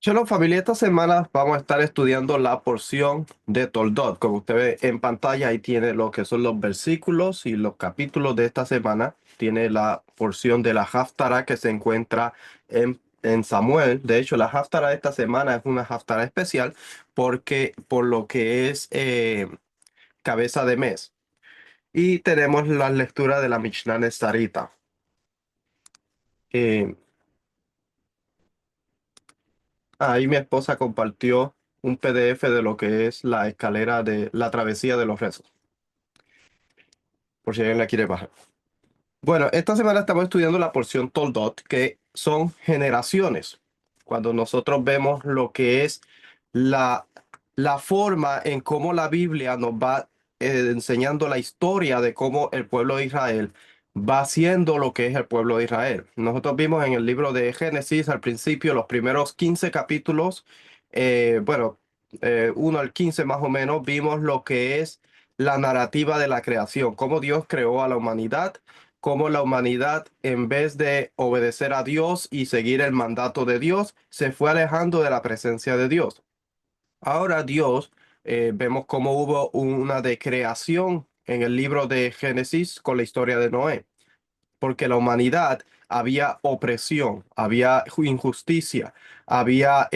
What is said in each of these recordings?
Cholo, familia, esta semana vamos a estar estudiando la porción de Toldot. Como usted ve en pantalla, ahí tiene lo que son los versículos y los capítulos de esta semana. Tiene la porción de la Haftarah que se encuentra en Samuel. De hecho, la Haftarah de esta semana es una Haftarah especial porque por lo que es cabeza de mes. Y tenemos la lectura de la Mishnah Nesarita. Eh, Ahí mi esposa compartió un PDF de lo que es la escalera de la travesía de los rezos, por si alguien la quiere bajar. Bueno, esta semana estamos estudiando la porción Toldot, que son generaciones. Cuando nosotros vemos lo que es la, la forma en cómo la Biblia nos va enseñando la historia de cómo el pueblo de Israel va siendo lo que es el pueblo de Israel. Nosotros vimos en el libro de Génesis al principio los primeros 15 capítulos, bueno, 1 al 15 más o menos, vimos lo que es la narrativa de la creación, cómo Dios creó a la humanidad, cómo la humanidad, en vez de obedecer a Dios y seguir el mandato de Dios, se fue alejando de la presencia de Dios. Ahora Dios, vemos cómo hubo una decreación en el libro de Génesis con la historia de Noé, porque la humanidad había opresión, había injusticia, había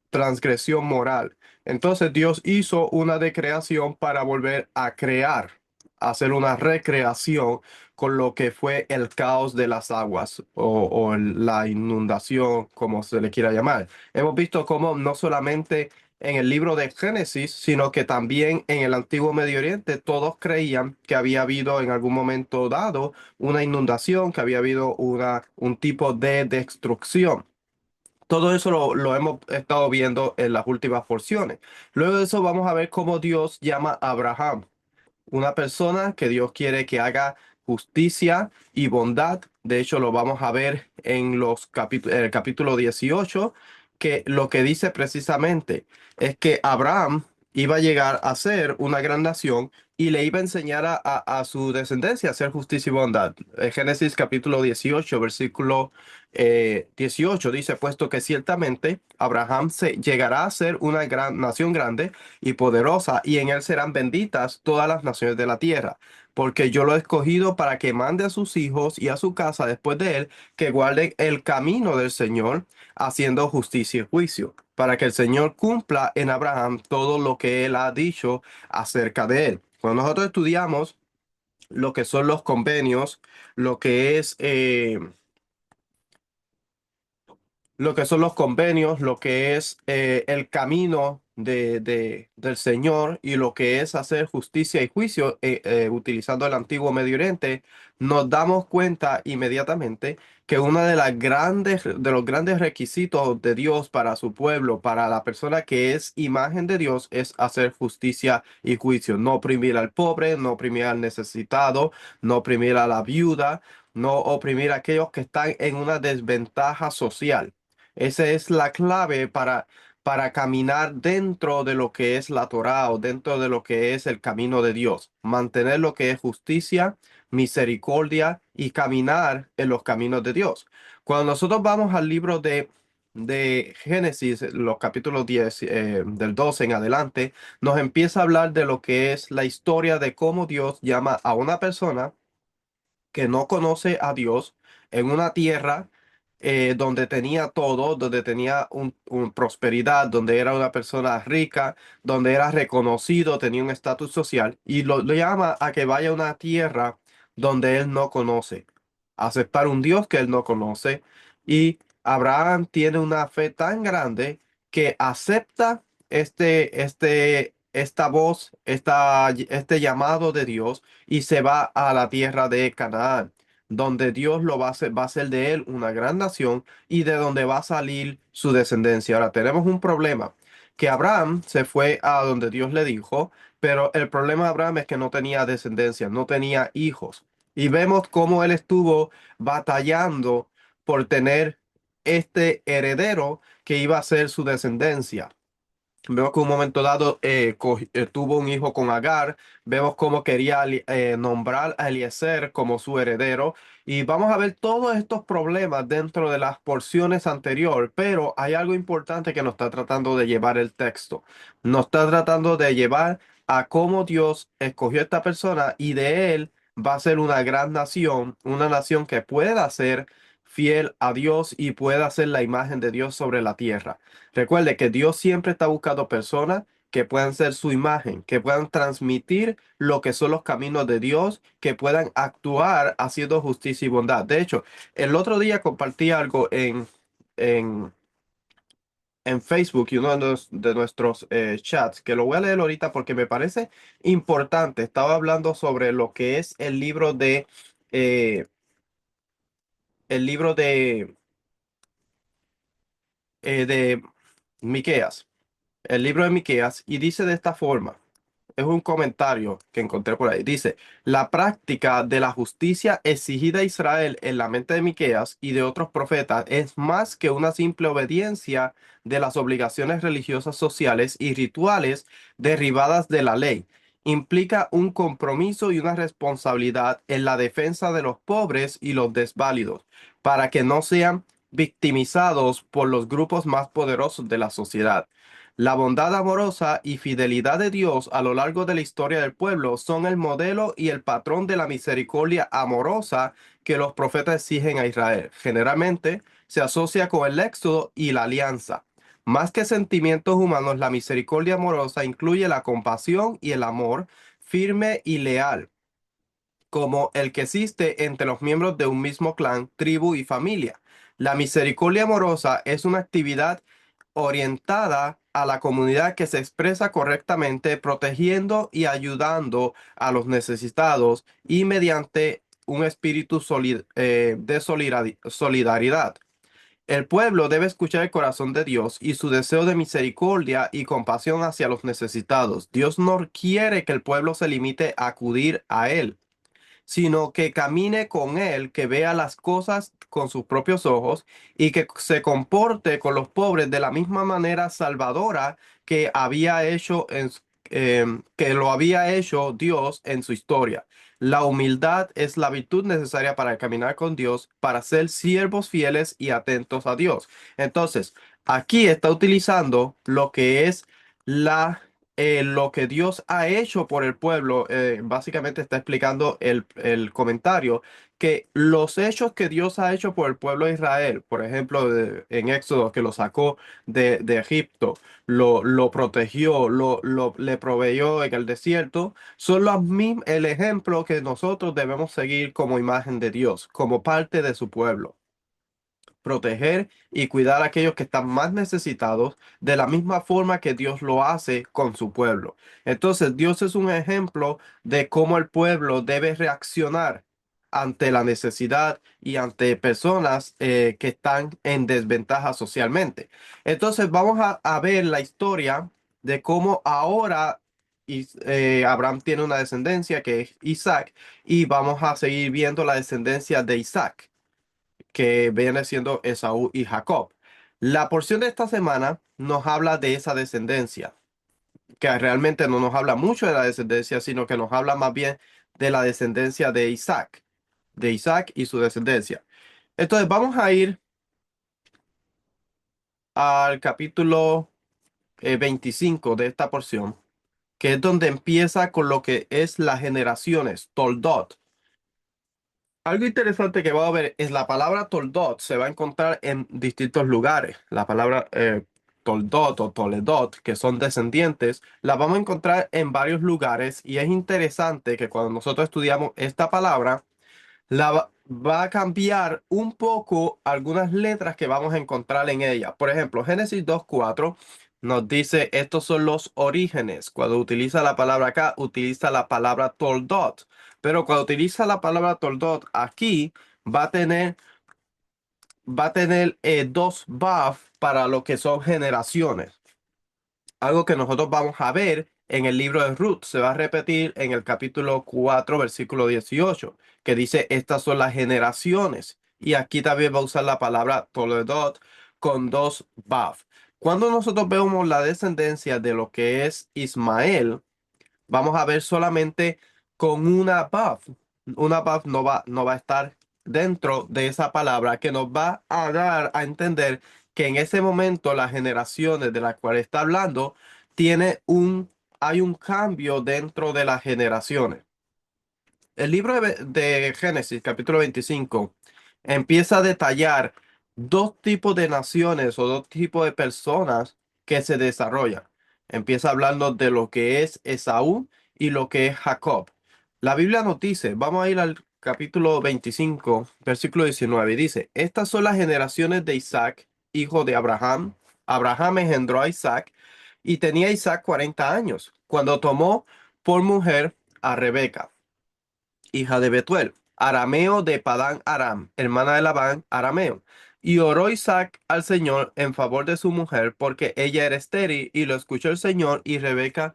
transgresión moral. Entonces Dios hizo una decreación para volver a crear, hacer una recreación con lo que fue el caos de las aguas la inundación, como se le quiera llamar. Hemos visto cómo no solamente en el libro de Génesis, sino que también en el antiguo Medio Oriente todos creían que había habido en algún momento dado una inundación, que había habido un tipo de destrucción. Todo eso lo hemos estado viendo en las últimas porciones. Luego de eso vamos a ver cómo Dios llama a Abraham, una persona que Dios quiere que haga justicia y bondad. De hecho, lo vamos a ver en el capítulo 18, que lo que dice precisamente es que Abraham iba a llegar a ser una gran nación y le iba a enseñar a su descendencia a hacer justicia y bondad. Génesis capítulo 18, versículo 18 dice, puesto que ciertamente Abraham se llegará a ser una gran nación grande y poderosa, y en él serán benditas todas las naciones de la tierra, porque yo lo he escogido para que mande a sus hijos y a su casa después de él, que guarden el camino del Señor, haciendo justicia y juicio, para que el Señor cumpla en Abraham todo lo que él ha dicho acerca de él. Cuando nosotros estudiamos lo que son los convenios, lo que es lo que es el camino del Señor y lo que es hacer justicia y juicio utilizando el antiguo Medio Oriente, nos damos cuenta inmediatamente que una de los grandes requisitos de Dios para su pueblo, para la persona que es imagen de Dios, es hacer justicia y juicio, no oprimir al pobre, no oprimir al necesitado, no oprimir a la viuda, no oprimir a aquellos que están en una desventaja social. Esa es la clave para caminar dentro de lo que es la Torá o dentro de lo que es el camino de Dios. Mantener lo que es justicia, misericordia y caminar en los caminos de Dios. Cuando nosotros vamos al libro de Génesis, los capítulos 10 del 12 en adelante, nos empieza a hablar de lo que es la historia de cómo Dios llama a una persona que no conoce a Dios en una tierra donde tenía todo, donde tenía un prosperidad, donde era una persona rica, donde era reconocido, tenía un estatus social, y lo llama a que vaya a una tierra donde él no conoce, aceptar un Dios que él no conoce. Y Abraham tiene una fe tan grande que acepta esta voz, este llamado de Dios y se va a la tierra de Canaán, donde Dios va a hacer de él una gran nación y de donde va a salir su descendencia. Ahora tenemos un problema, que Abraham se fue a donde Dios le dijo, pero el problema de Abraham es que no tenía descendencia, no tenía hijos. Y vemos cómo él estuvo batallando por tener este heredero que iba a ser su descendencia. Vemos que en un momento dado tuvo un hijo con Agar. Vemos cómo quería nombrar a Eliezer como su heredero. Y vamos a ver todos estos problemas dentro de las porciones anteriores. Pero hay algo importante que nos está tratando de llevar el texto. Nos está tratando de llevar a cómo Dios escogió a esta persona y de él va a ser una gran nación, una nación que pueda ser fiel a Dios y pueda ser la imagen de Dios sobre la tierra. Recuerde que Dios siempre está buscando personas que puedan ser su imagen, que puedan transmitir lo que son los caminos de Dios, que puedan actuar haciendo justicia y bondad. De hecho, el otro día compartí algo en, en Facebook y uno de nuestros chats, que lo voy a leer ahorita porque me parece importante. Estaba hablando sobre lo que es eh, el libro de Miqueas, el libro de Miqueas, y dice de esta forma. Es un comentario que encontré por ahí. Dice, la práctica de la justicia exigida a Israel en la mente de Miqueas y de otros profetas es más que una simple obediencia de las obligaciones religiosas, sociales y rituales derivadas de la ley. Implica un compromiso y una responsabilidad en la defensa de los pobres y los desválidos, para que no sean victimizados por los grupos más poderosos de la sociedad. La bondad amorosa y fidelidad de Dios a lo largo de la historia del pueblo son el modelo y el patrón de la misericordia amorosa que los profetas exigen a Israel. Generalmente se asocia con el éxodo y la alianza. Más que sentimientos humanos, la misericordia amorosa incluye la compasión y el amor firme y leal como el que existe entre los miembros de un mismo clan, tribu y familia. La misericordia amorosa es una actividad orientada a la comunidad que se expresa correctamente, protegiendo y ayudando a los necesitados y mediante un espíritu de solidaridad. El pueblo debe escuchar el corazón de Dios y su deseo de misericordia y compasión hacia los necesitados. Dios no quiere que el pueblo se limite a acudir a Él, sino que camine con Él, que vea las cosas con sus propios ojos y que se comporte con los pobres de la misma manera salvadora que que lo había hecho Dios en su historia. La humildad es la virtud necesaria para caminar con Dios, para ser siervos fieles y atentos a Dios. Entonces, aquí está utilizando lo que es lo que Dios ha hecho por el pueblo. Básicamente está explicando el comentario que los hechos que Dios ha hecho por el pueblo de Israel, por ejemplo, en Éxodo, que lo sacó de Egipto, lo protegió, le proveyó en el desierto, son el ejemplo que nosotros debemos seguir como imagen de Dios, como parte de su pueblo, proteger y cuidar a aquellos que están más necesitados de la misma forma que Dios lo hace con su pueblo. Entonces, Dios es un ejemplo de cómo el pueblo debe reaccionar ante la necesidad y ante personas que están en desventaja socialmente. Entonces, vamos a ver la historia de cómo ahora Abraham tiene una descendencia que es Isaac, y vamos a seguir viendo la descendencia de Isaac, que viene siendo Esaú y Jacob. La porción de esta semana nos habla de esa descendencia, que realmente no nos habla mucho de la descendencia, sino que nos habla más bien de la descendencia de Isaac y su descendencia. Entonces vamos a ir al capítulo 25 de esta porción, que es donde empieza con lo que es las generaciones, Toldot. Algo interesante que va a ver es la palabra Toldot se va a encontrar en distintos lugares. La palabra Toldot o Toledot, que son descendientes, la vamos a encontrar en varios lugares, y es interesante que cuando nosotros estudiamos esta palabra, va a cambiar un poco algunas letras que vamos a encontrar en ella. Por ejemplo, Génesis 2:4 nos dice, estos son los orígenes. Cuando utiliza la palabra acá, utiliza la palabra toldot. Pero cuando utiliza la palabra toldot aquí, va a tener, dos baf para lo que son generaciones. Algo que nosotros vamos a ver en el libro de Ruth. Se va a repetir en el capítulo 4 versículo 18, que dice, estas son las generaciones. Y aquí también va a usar la palabra Toledot con dos baf. Cuando nosotros vemos la descendencia de lo que es Ismael, vamos a ver solamente con una buff. Una buff no va a estar dentro de esa palabra que nos va a dar a entender que en ese momento las generaciones de las cuales está hablando hay un cambio dentro de las generaciones. El libro de Génesis, capítulo 25, empieza a detallar dos tipos de naciones o dos tipos de personas que se desarrollan. Empieza hablando de lo que es Esaú y lo que es Jacob. La Biblia nos dice, vamos a ir al capítulo 25, versículo 19, y dice, estas son las generaciones de Isaac, hijo de Abraham. Abraham engendró a Isaac y tenía Isaac 40 años cuando tomó por mujer a Rebeca, hija de Betuel, arameo de Padán Aram, hermana de Labán, arameo. Y oró Isaac al Señor en favor de su mujer, porque ella era estéril, y lo escuchó el Señor, y Rebeca,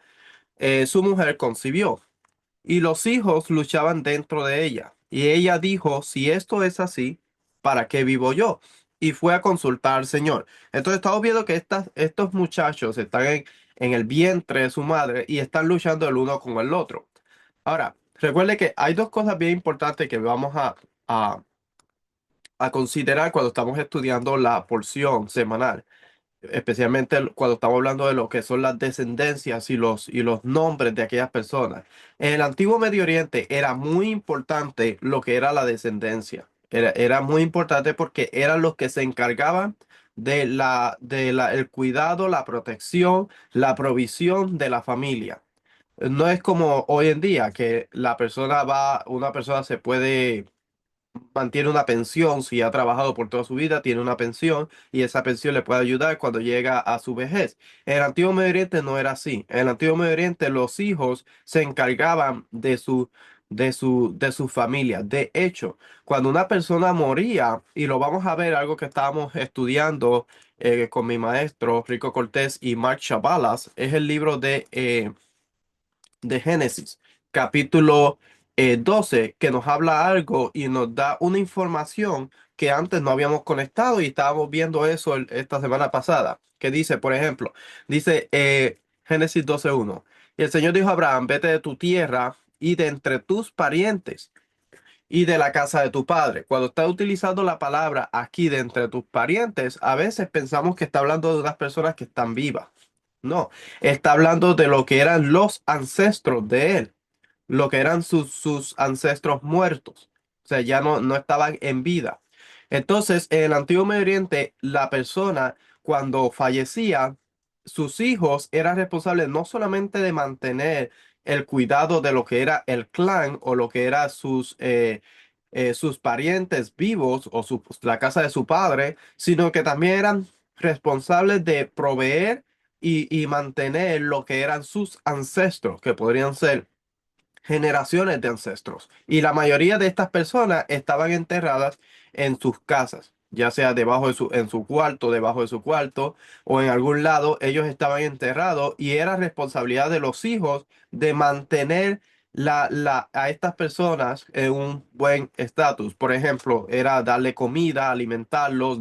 su mujer, concibió. Y los hijos luchaban dentro de ella. Y ella dijo, si esto es así, ¿para qué vivo yo? Y fue a consultar al Señor. Entonces estamos viendo que estos muchachos están en el vientre de su madre y están luchando el uno con el otro. Ahora, recuerde que hay dos cosas bien importantes que vamos a, a considerar cuando estamos estudiando la porción semanal, especialmente cuando estamos hablando de lo que son las descendencias y los nombres de aquellas personas. En el antiguo Medio Oriente era muy importante lo que era la descendencia. Era muy importante porque eran los que se encargaban el cuidado, la protección, la provisión de la familia. No es como hoy en día que una persona se puede mantiene una pensión, si ha trabajado por toda su vida, tiene una pensión y esa pensión le puede ayudar cuando llega a su vejez. En el Antiguo Medio Oriente no era así. En el Antiguo Medio Oriente los hijos se encargaban de su familia. De hecho, cuando una persona moría, y lo vamos a ver, algo que estábamos estudiando con mi maestro Rico Cortés y Mark Chabalas, es el libro de Génesis, capítulo 12, que nos habla algo y nos da una información que antes no habíamos conectado y estábamos viendo eso esta semana pasada, que dice, por ejemplo, dice Génesis 12:1, y el Señor dijo a Abraham, vete de tu tierra y de entre tus parientes y de la casa de tu padre. Cuando está utilizando la palabra aquí de entre tus parientes, a veces pensamos que está hablando de unas personas que están vivas. No, está hablando de lo que eran los ancestros de él, lo que eran sus ancestros muertos. O sea, ya no estaban en vida. Entonces, en el Antiguo Medio Oriente, la persona cuando fallecía, sus hijos eran responsables no solamente de mantener el cuidado de lo que era el clan o lo que era sus parientes vivos o la casa de su padre, sino que también eran responsables de proveer y mantener lo que eran sus ancestros, que podrían ser generaciones de ancestros. Y la mayoría de estas personas estaban enterradas en sus casas, ya sea en su cuarto, debajo de su cuarto o en algún lado. Ellos estaban enterrados y era responsabilidad de los hijos de mantener a estas personas en un buen estatus. Por ejemplo, era darle comida, alimentarlos,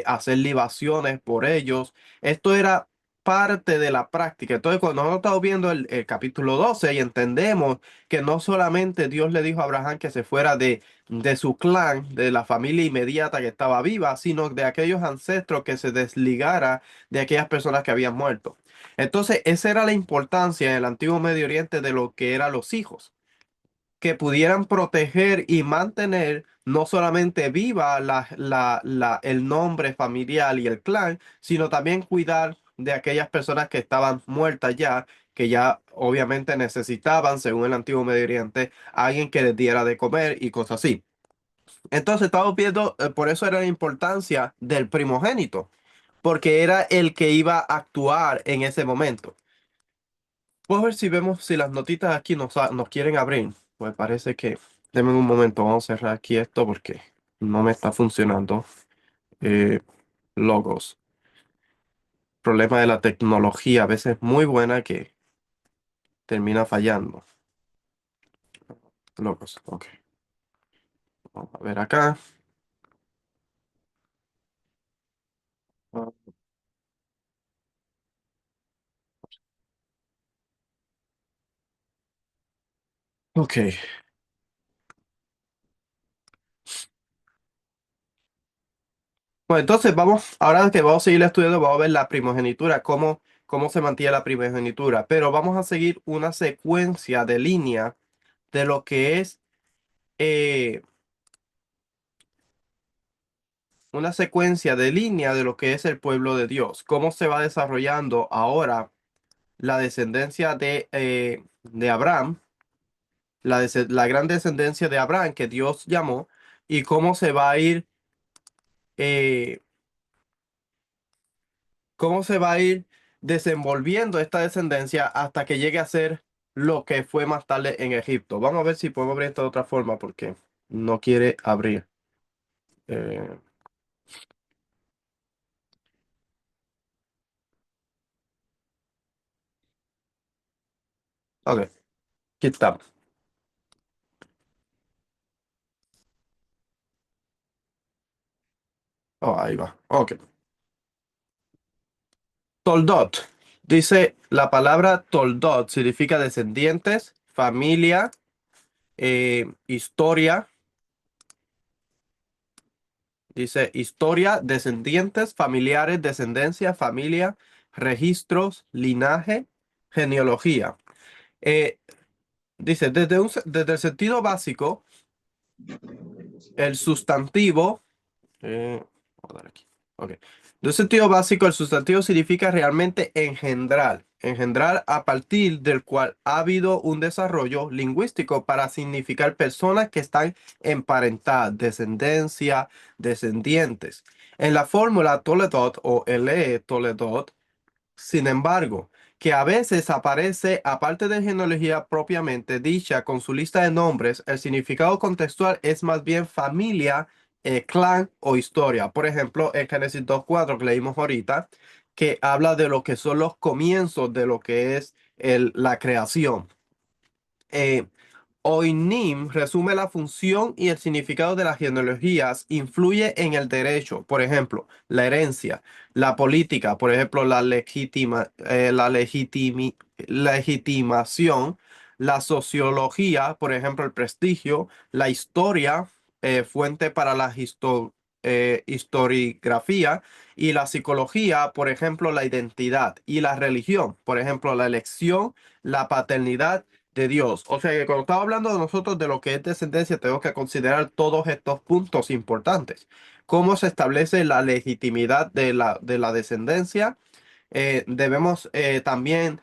hacer libaciones por ellos. Esto era parte de la práctica. Entonces, cuando nosotros estamos viendo el capítulo 12 y entendemos que no solamente Dios le dijo a Abraham que se fuera de su clan, de la familia inmediata que estaba viva, sino de aquellos ancestros que se desligara de aquellas personas que habían muerto. Entonces, esa era la importancia en el antiguo Medio Oriente de lo que eran los hijos, que pudieran proteger y mantener no solamente viva el nombre familiar y el clan, sino también cuidar de aquellas personas que estaban muertas ya, que ya obviamente necesitaban, según el antiguo Medio Oriente, alguien que les diera de comer y cosas así. Entonces estamos viendo, por eso era la importancia del primogénito, porque era el que iba a actuar en ese momento. Vamos a ver si vemos si las notitas aquí nos quieren abrir. Pues parece que... Deme un momento, vamos a cerrar aquí esto porque no me está funcionando. Eh, Logos. Problema de la tecnología, a veces muy buena que termina fallando. Logos, ok. Vamos a ver acá. Ok. Pues entonces vamos, ahora que vamos a seguir estudiando, vamos a ver la primogenitura, cómo se mantiene la primogenitura. Pero vamos a seguir una secuencia de línea de lo que es una secuencia de línea de lo que es el pueblo de Dios. Cómo se va desarrollando ahora la descendencia de Abraham, la gran descendencia de Abraham que Dios llamó, y eh, cómo se va a ir desenvolviendo esta descendencia hasta que llegue a ser lo que fue más tarde en Egipto. Vamos a ver si podemos abrir esto de otra forma porque no quiere abrir. Eh, ok, aquí está. Oh, ahí va. Ok. Toldot. Dice la palabra Toldot significa descendientes, familia, historia. Dice historia, descendientes, familiares, descendencia, familia, registros, linaje, genealogía. Eh, Dice, desde el sentido básico, el sustantivo, vamos a dar aquí. Ok. De un sentido básico, el sustantivo significa realmente engendrar, engendrar a partir del cual ha habido un desarrollo lingüístico para significar personas que están emparentadas, descendencia, descendientes. En la fórmula Toledot o LE Toledot, sin embargo, que a veces aparece, aparte de genealogía propiamente dicha, con su lista de nombres, el significado contextual es más bien familia, clan o historia. Por ejemplo, en Génesis 2:4 que leímos ahorita, que habla de lo que son los comienzos de lo que es la creación. Eh, Oinim resume la función y el significado de las genealogías, influye en el derecho, por ejemplo, la herencia, la política, por ejemplo, legitimación, la sociología, por ejemplo, el prestigio, la historia, fuente para la historiografía, y la psicología, por ejemplo, la identidad, y la religión, por ejemplo, la elección, la paternidad de Dios. O sea que cuando estamos hablando de nosotros de lo que es descendencia, tenemos que considerar todos estos puntos importantes. Cómo se establece la legitimidad de la descendencia. Debemos también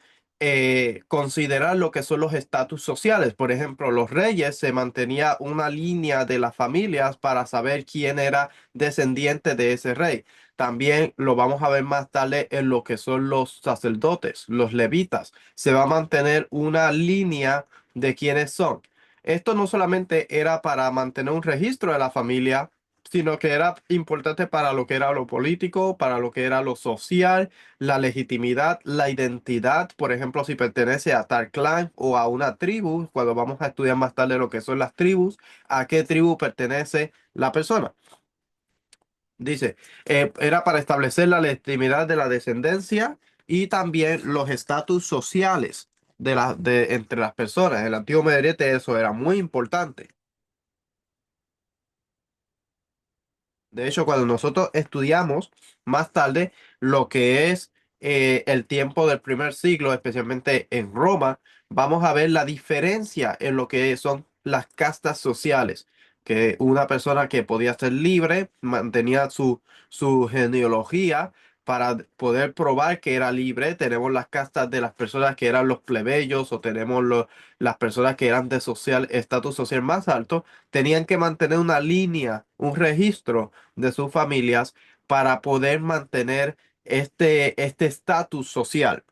considerar lo que son los estatus sociales. Por ejemplo, los reyes se mantenía una línea de las familias para saber quién era descendiente de ese rey. También lo vamos a ver más tarde en lo que son los sacerdotes, los levitas. Se va a mantener una línea de quiénes son. Esto no solamente era para mantener un registro de la familia, sino que era importante para lo que era lo político, para lo que era lo social, la legitimidad, la identidad, por ejemplo, si pertenece a tal clan o a una tribu, cuando vamos a estudiar más tarde lo que son las tribus, a qué tribu pertenece la persona. Dice, era para establecer la legitimidad de la descendencia y también los estatus sociales entre las personas. En el Antiguo Medio Oriente eso era muy importante. De hecho, cuando nosotros estudiamos más tarde lo que es el tiempo del primer siglo, especialmente en Roma, vamos a ver la diferencia en lo que son las castas sociales, que una persona que podía ser libre mantenía su genealogía para poder probar que era libre. Tenemos las castas de las personas que eran los plebeyos o tenemos las personas que eran de estatus social más alto, tenían que mantener una línea, un registro de sus familias para poder mantener este estatus social.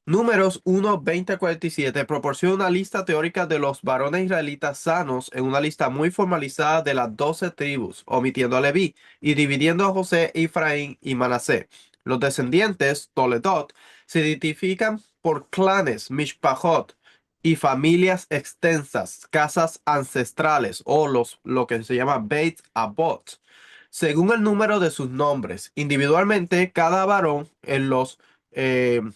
Números 1:20-47 proporciona una lista teórica de los varones israelitas sanos en una lista muy formalizada de las 12 tribus, omitiendo a Leví y dividiendo a José, Efraín y Manasé. Los descendientes, Toledot, se identifican por clanes, mishpachot y familias extensas, casas ancestrales o lo que se llama Beit Abot, según el número de sus nombres. Individualmente, cada varón en los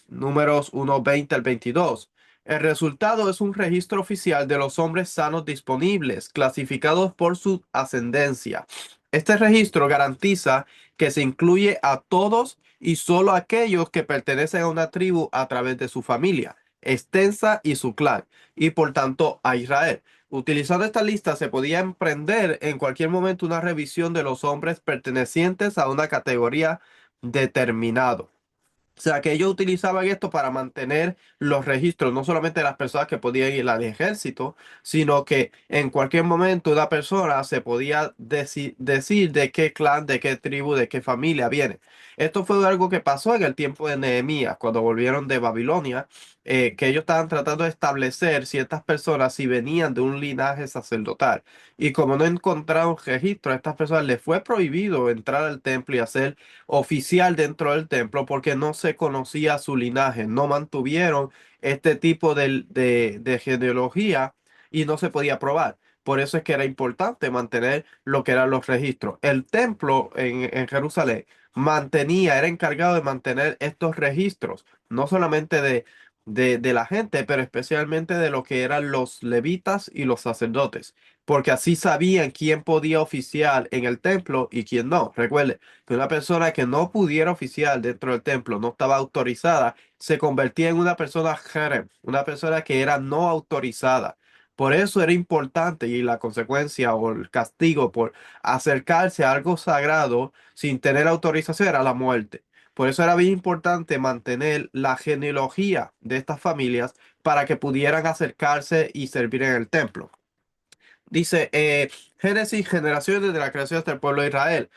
números 1:20 al 22. El resultado es un registro oficial de los hombres sanos disponibles, clasificados por su ascendencia. Este registro garantiza que se incluye a todos y solo a aquellos que pertenecen a una tribu a través de su familia extensa y su clan, y por tanto a Israel. Utilizando esta lista se podía emprender en cualquier momento una revisión de los hombres pertenecientes a una categoría determinada. O sea, que ellos utilizaban esto para mantener los registros, no solamente de las personas que podían ir al ejército, sino que en cualquier momento una persona se podía decir de qué clan, de qué tribu, de qué familia viene. Esto fue algo que pasó en el tiempo de Nehemías, cuando volvieron de Babilonia, que ellos estaban tratando de establecer ciertas personas si venían de un linaje sacerdotal. Y como no encontraron registro, a estas personas les fue prohibido entrar al templo y hacer oficial dentro del templo porque no se conocía su linaje, no mantuvieron este tipo de genealogía y no se podía probar. Por eso es que era importante mantener lo que eran los registros. El templo en Jerusalén era encargado de mantener estos registros, no solamente de la gente, pero especialmente de lo que eran los levitas y los sacerdotes, porque así sabían quién podía oficiar en el templo y quién no. Recuerde que una persona que no pudiera oficiar dentro del templo, no estaba autorizada, se convertía en una persona jerem, una persona que era no autorizada. Por eso era importante y la consecuencia o el castigo por acercarse a algo sagrado sin tener autorización era la muerte. Por eso era bien importante mantener la genealogía de estas familias para que pudieran acercarse y servir en el templo. Dice Génesis, generaciones de la creación hasta el pueblo de Israel.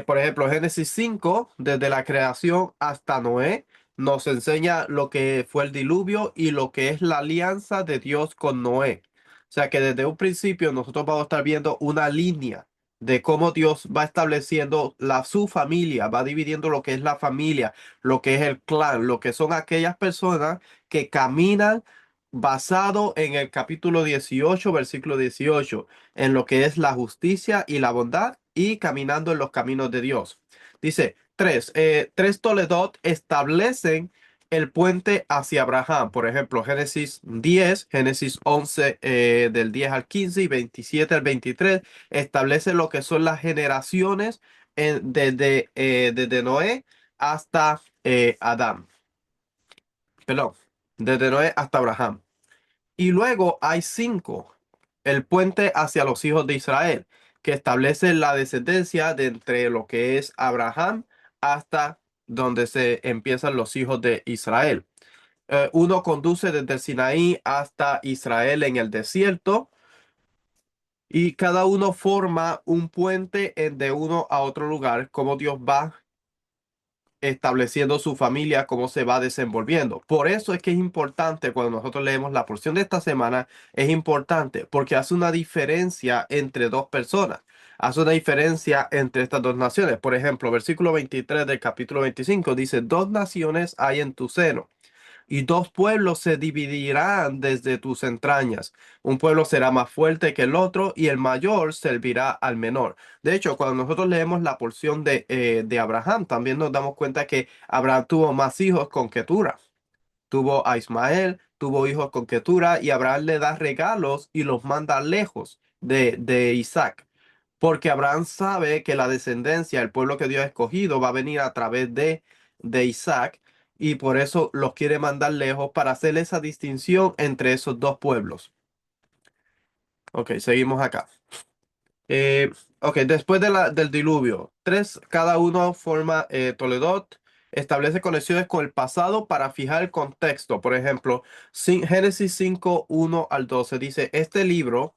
Por ejemplo, Génesis 5 desde la creación hasta Noé, nos enseña lo que fue el diluvio y lo que es la alianza de Dios con Noé. O sea que desde un principio nosotros vamos a estar viendo una línea de cómo Dios va estableciendo su familia, va dividiendo lo que es la familia, lo que es el clan, lo que son aquellas personas que caminan basado en el capítulo 18 versículo 18 en lo que es la justicia y la bondad y caminando en los caminos de Dios. Dice, tres Toledot establecen el puente hacia Abraham. Por ejemplo, Génesis 10, Génesis 11 del 10 al 15 y 27 al 23 establece lo que son las generaciones desde Noé hasta Adán. Perdón, desde Noé hasta Abraham. Y luego hay cinco, el puente hacia los hijos de Israel, que establece la descendencia de entre lo que es Abraham hasta donde se empiezan los hijos de Israel. Uno conduce desde el Sinaí hasta Israel en el desierto y cada uno forma un puente de uno a otro lugar, como Dios va estableciendo su familia, cómo se va desenvolviendo. Por eso es que es importante cuando nosotros leemos la porción de esta semana, es importante porque hace una diferencia entre dos personas, hace una diferencia entre estas dos naciones. Por ejemplo, versículo 23 del capítulo 25 dice, dos naciones hay en tu seno y dos pueblos se dividirán desde tus entrañas. Un pueblo será más fuerte que el otro y el mayor servirá al menor. De hecho, cuando nosotros leemos la porción de Abraham, también nos damos cuenta que Abraham tuvo más hijos con Ketura. Tuvo a Ismael, tuvo hijos con Ketura y Abraham le da regalos y los manda lejos de Isaac. Porque Abraham sabe que la descendencia, el pueblo que Dios ha escogido, va a venir a través de Isaac y por eso los quiere mandar lejos para hacer esa distinción entre esos dos pueblos. Ok, seguimos acá. Eh, ok, después del diluvio, tres, cada uno forma Toledot, establece conexiones con el pasado para fijar el contexto. Por ejemplo, Génesis 5 1 al 12 dice, este libro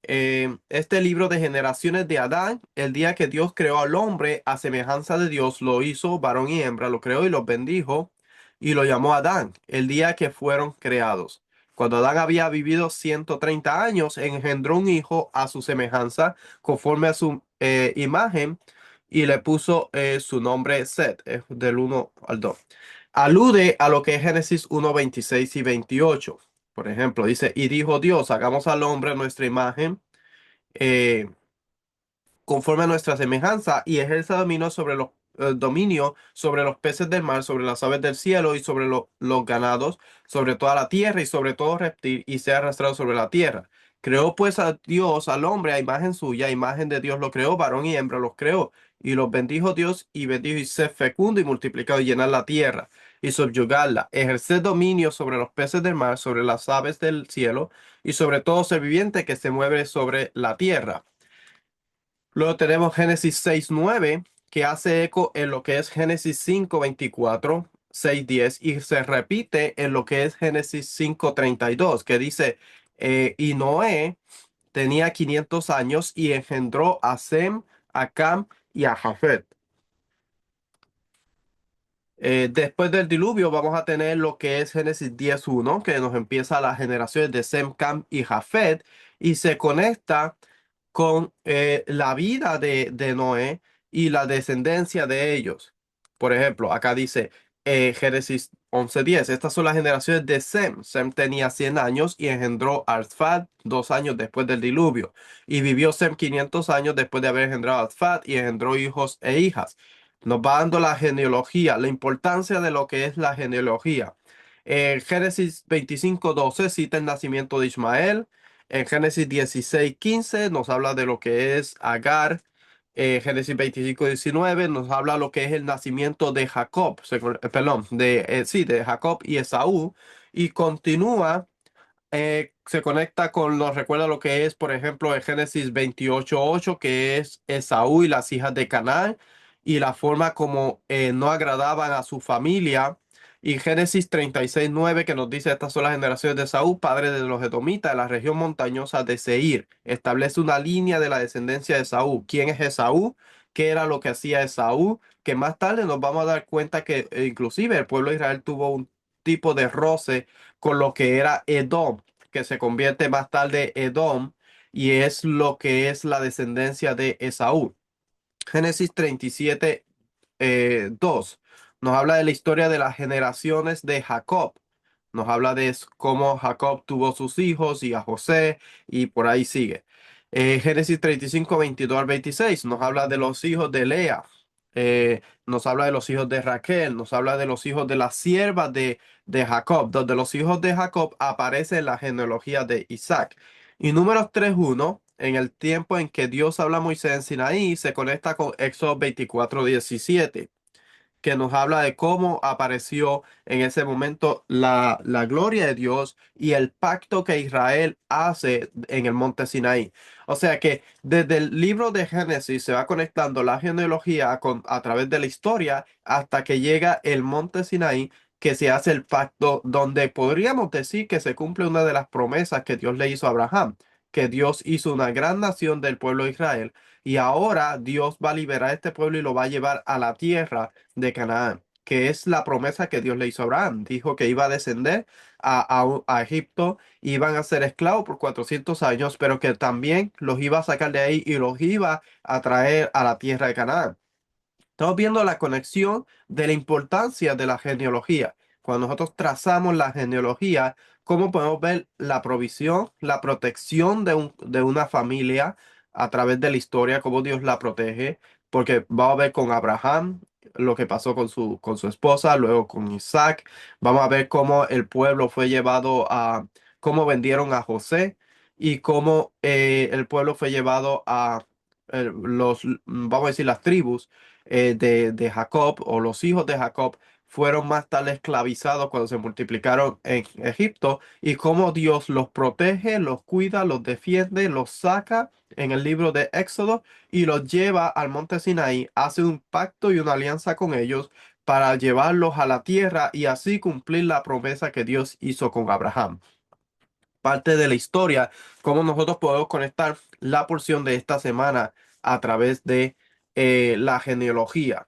de generaciones de Adán, el día que Dios creó al hombre a semejanza de Dios, lo hizo varón y hembra, lo creó y los bendijo y lo llamó Adán, el día que fueron creados. Cuando Adán había vivido 130 años, engendró un hijo a su semejanza, conforme a su imagen, y le puso su nombre Set, del 1 al 2. Alude a lo que es Génesis 1 26 y 28. Por ejemplo, dice, y dijo Dios, hagamos al hombre a nuestra imagen, eh, conforme a nuestra semejanza, y ejerza dominio sobre los dominio sobre los peces del mar, sobre las aves del cielo y sobre los ganados, sobre toda la tierra y sobre todo reptil y sea arrastrado sobre la tierra. Creó pues a Dios al hombre a imagen suya, a imagen de Dios lo creó, varón y hembra los creó. Y los bendijo Dios y bendijo y ser fecundo y multiplicado y llenar la tierra y subyugarla, ejercer dominio sobre los peces del mar, sobre las aves del cielo y sobre todo ser viviente que se mueve sobre la tierra. Luego tenemos Génesis 6:9 que hace eco en lo que es Génesis 5:24, 6:10 y se repite en lo que es Génesis 5:32, que dice, y Noé tenía 500 años y engendró a Sem, a Cam y a Jafet. Después del diluvio vamos a tener lo que es Génesis 10:1, que nos empieza las generaciones de Sem, Cam y Jafet y se conecta con la vida de Noé y la descendencia de ellos. Por ejemplo, acá dice Génesis 11:10, estas son las generaciones de Sem. Sem tenía 100 años y engendró a Arfad 2 años después del diluvio. Y vivió Sem 500 años después de haber engendrado a Arfad y engendró hijos e hijas. Nos va dando la genealogía, la importancia de lo que es la genealogía. Génesis 25:12 cita el nacimiento de Ismael. En Génesis 16:15 nos habla de lo que es Agar. Génesis 25:19 nos habla lo que es el nacimiento de Jacob, perdón, sí, de Jacob y Esaú. Y continúa se conecta con, nos recuerda lo que es, por ejemplo, en Génesis 28:8, que es Esaú y las hijas de Canaán, y la forma como no agradaban a su familia. Y Génesis 36:9, que nos dice, estas son las generaciones de Esaú, padre de los edomitas, de la región montañosa de Seir. Establece una línea de la descendencia de Esaú. ¿Quién es Esaú? ¿Qué era lo que hacía Esaú? Que más tarde nos vamos a dar cuenta que inclusive el pueblo de Israel tuvo un tipo de roce con lo que era Edom, que se convierte más tarde Edom, y es lo que es la descendencia de Esaú. Génesis 37, 2 nos habla de la historia de las generaciones de Jacob. Nos habla de cómo Jacob tuvo sus hijos y a José y por ahí sigue. Génesis 35, 22 al 26 nos habla de los hijos de Lea. Nos habla de los hijos de Raquel, nos habla de los hijos de las siervas de Jacob, donde los hijos de Jacob aparecen en la genealogía de Isaac. Y números 3:1 en el tiempo en que Dios habla a Moisés en Sinaí, se conecta con Éxodo 24:17 que nos habla de cómo apareció en ese momento la gloria de Dios y el pacto que Israel hace en el monte Sinaí. O sea que desde el libro de Génesis se va conectando la genealogía a través de la historia hasta que llega el monte Sinaí, que se hace el pacto donde podríamos decir que se cumple una de las promesas que Dios le hizo a Abraham, que Dios hizo una gran nación del pueblo de Israel y ahora Dios va a liberar a este pueblo y lo va a llevar a la tierra de Canaán, que es la promesa que Dios le hizo a Abraham. Dijo que iba a descender a Egipto, iban a ser esclavos por 400 años, pero que también los iba a sacar de ahí y los iba a traer a la tierra de Canaán. Estamos viendo la conexión de la importancia de la genealogía. Cuando nosotros trazamos la genealogía, cómo podemos ver la provisión, la protección de una familia a través de la historia, cómo Dios la protege, porque vamos a ver con Abraham lo que pasó con su esposa, luego con Isaac, vamos a ver cómo el pueblo fue llevado cómo vendieron a José y cómo el pueblo fue llevado a vamos a decir, las tribus de Jacob o los hijos de Jacob fueron más tarde esclavizados cuando se multiplicaron en Egipto y cómo Dios los protege, los cuida, los defiende, los saca en el libro de Éxodo y los lleva al monte Sinaí, hace un pacto y una alianza con ellos para llevarlos a la tierra y así cumplir la promesa que Dios hizo con Abraham. Parte de la historia, cómo nosotros podemos conectar la porción de esta semana a través de la genealogía.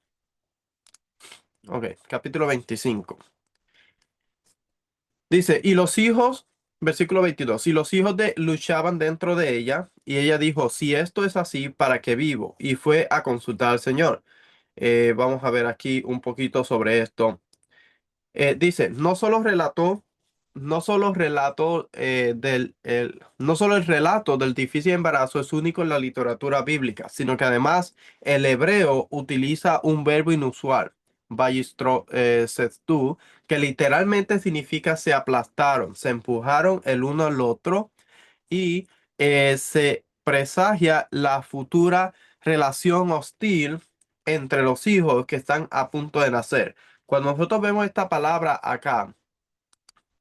Ok, capítulo 25. Dice, y los hijos, versículo 22, y los hijos de luchaban dentro de ella, y ella dijo, si esto es así, ¿para qué vivo? Y fue a consultar al Señor. Vamos a ver aquí un poquito sobre esto. Dice, no solo relató no solo relato no solo el relato del difícil embarazo es único en la literatura bíblica, sino que además el hebreo utiliza un verbo inusual, sestu, que literalmente significa se aplastaron, se empujaron el uno al otro y se presagia la futura relación hostil entre los hijos que están a punto de nacer. Cuando nosotros vemos esta palabra acá,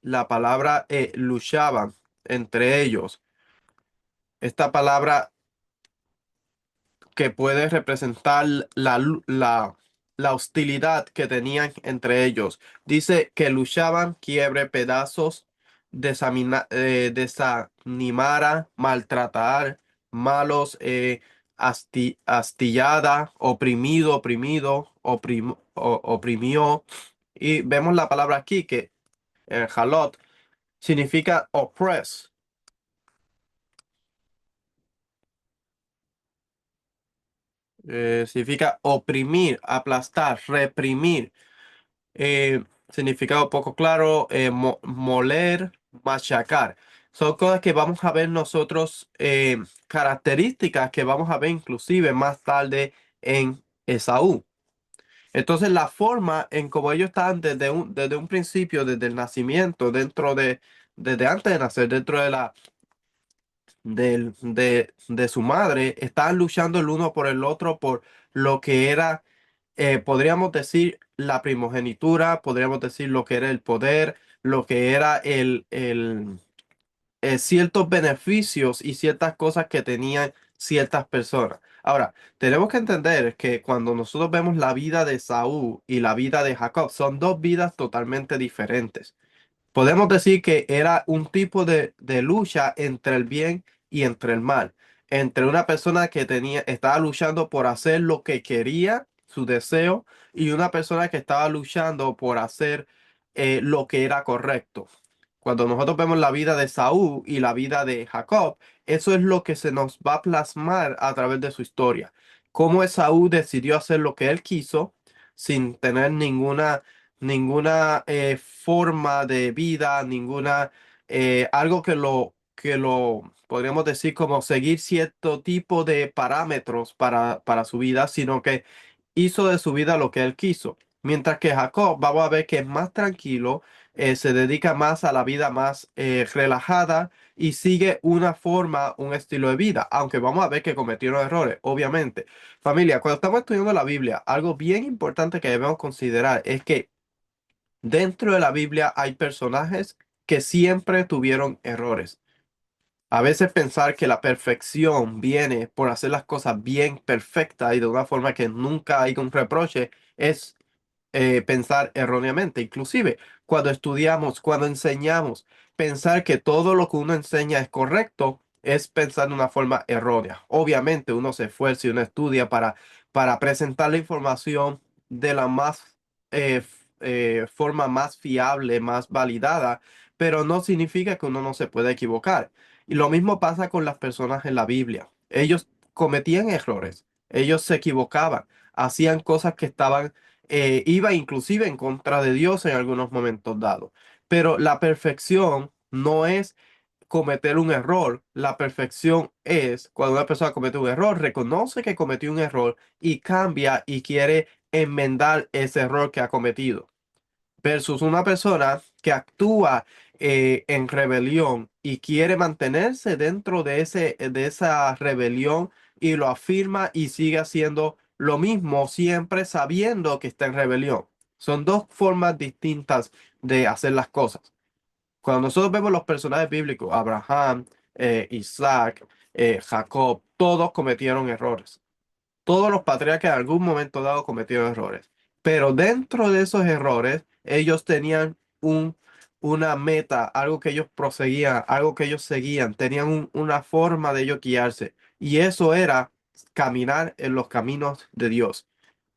la palabra luchaban entre ellos, esta palabra que puede representar la hostilidad que tenían entre ellos. Dice que luchaban, quiebre, pedazos, desanimara, maltratar, malos, astillada, oprimido, oprimió. Y vemos la palabra aquí que halot significa oppress. Significa oprimir, aplastar, reprimir. Significado poco claro, moler, machacar. Son cosas que vamos a ver nosotros, características que vamos a ver inclusive más tarde en Esaú. Entonces la forma en como ellos están desde un principio, desde el nacimiento, desde antes de nacer, dentro de su madre, estaban luchando el uno por el otro por lo que era, podríamos decir, la primogenitura, podríamos decir lo que era el poder, lo que era ciertos beneficios y ciertas cosas que tenían ciertas personas. Ahora, tenemos que entender que cuando nosotros vemos la vida de Saúl y la vida de Jacob, son dos vidas totalmente diferentes. Podemos decir que era un tipo de lucha entre el bien y entre el mal, entre una persona que estaba luchando por hacer lo que quería, su deseo, y una persona que estaba luchando por hacer lo que era correcto. Cuando nosotros vemos la vida de Saúl y la vida de Jacob, eso es lo que se nos va a plasmar a través de su historia. Cómo Esaú decidió hacer lo que él quiso sin tener ninguna forma de vida, ninguna algo que lo podríamos decir como seguir cierto tipo de parámetros para su vida, sino que hizo de su vida lo que él quiso. Mientras que Jacob, vamos a ver que es más tranquilo, se dedica más a la vida más relajada y sigue una forma, un estilo de vida, aunque vamos a ver que cometieron errores, obviamente. Familia, cuando estamos estudiando la Biblia, algo bien importante que debemos considerar es que dentro de la Biblia hay personajes que siempre tuvieron errores. A veces pensar que la perfección viene por hacer las cosas bien perfectas y de una forma que nunca hay un reproche es pensar erróneamente. Inclusive, cuando estudiamos, cuando enseñamos, pensar que todo lo que uno enseña es correcto es pensar de una forma errónea. Obviamente, uno se esfuerza y uno estudia para presentar la información de la forma más fiable, más validada, pero no significa que uno no se pueda equivocar. Y lo mismo pasa con las personas en la Biblia. Ellos cometían errores, ellos se equivocaban, hacían cosas que iba inclusive en contra de Dios en algunos momentos dados. Pero la perfección no es cometer un error. La perfección es cuando una persona comete un error, reconoce que cometió un error y cambia y quiere enmendar ese error que ha cometido versus una persona que actúa en rebelión y quiere mantenerse dentro de esa rebelión y lo afirma y sigue haciendo lo mismo siempre sabiendo que está en rebelión. Son dos formas distintas de hacer las cosas. Cuando nosotros vemos los personajes bíblicos, Abraham, Isaac, Jacob, todos cometieron errores. Todos los patriarcas en algún momento dado cometieron errores, pero dentro de esos errores ellos tenían una meta, algo que ellos proseguían, algo que ellos seguían, tenían una forma de ellos guiarse y eso era caminar en los caminos de Dios,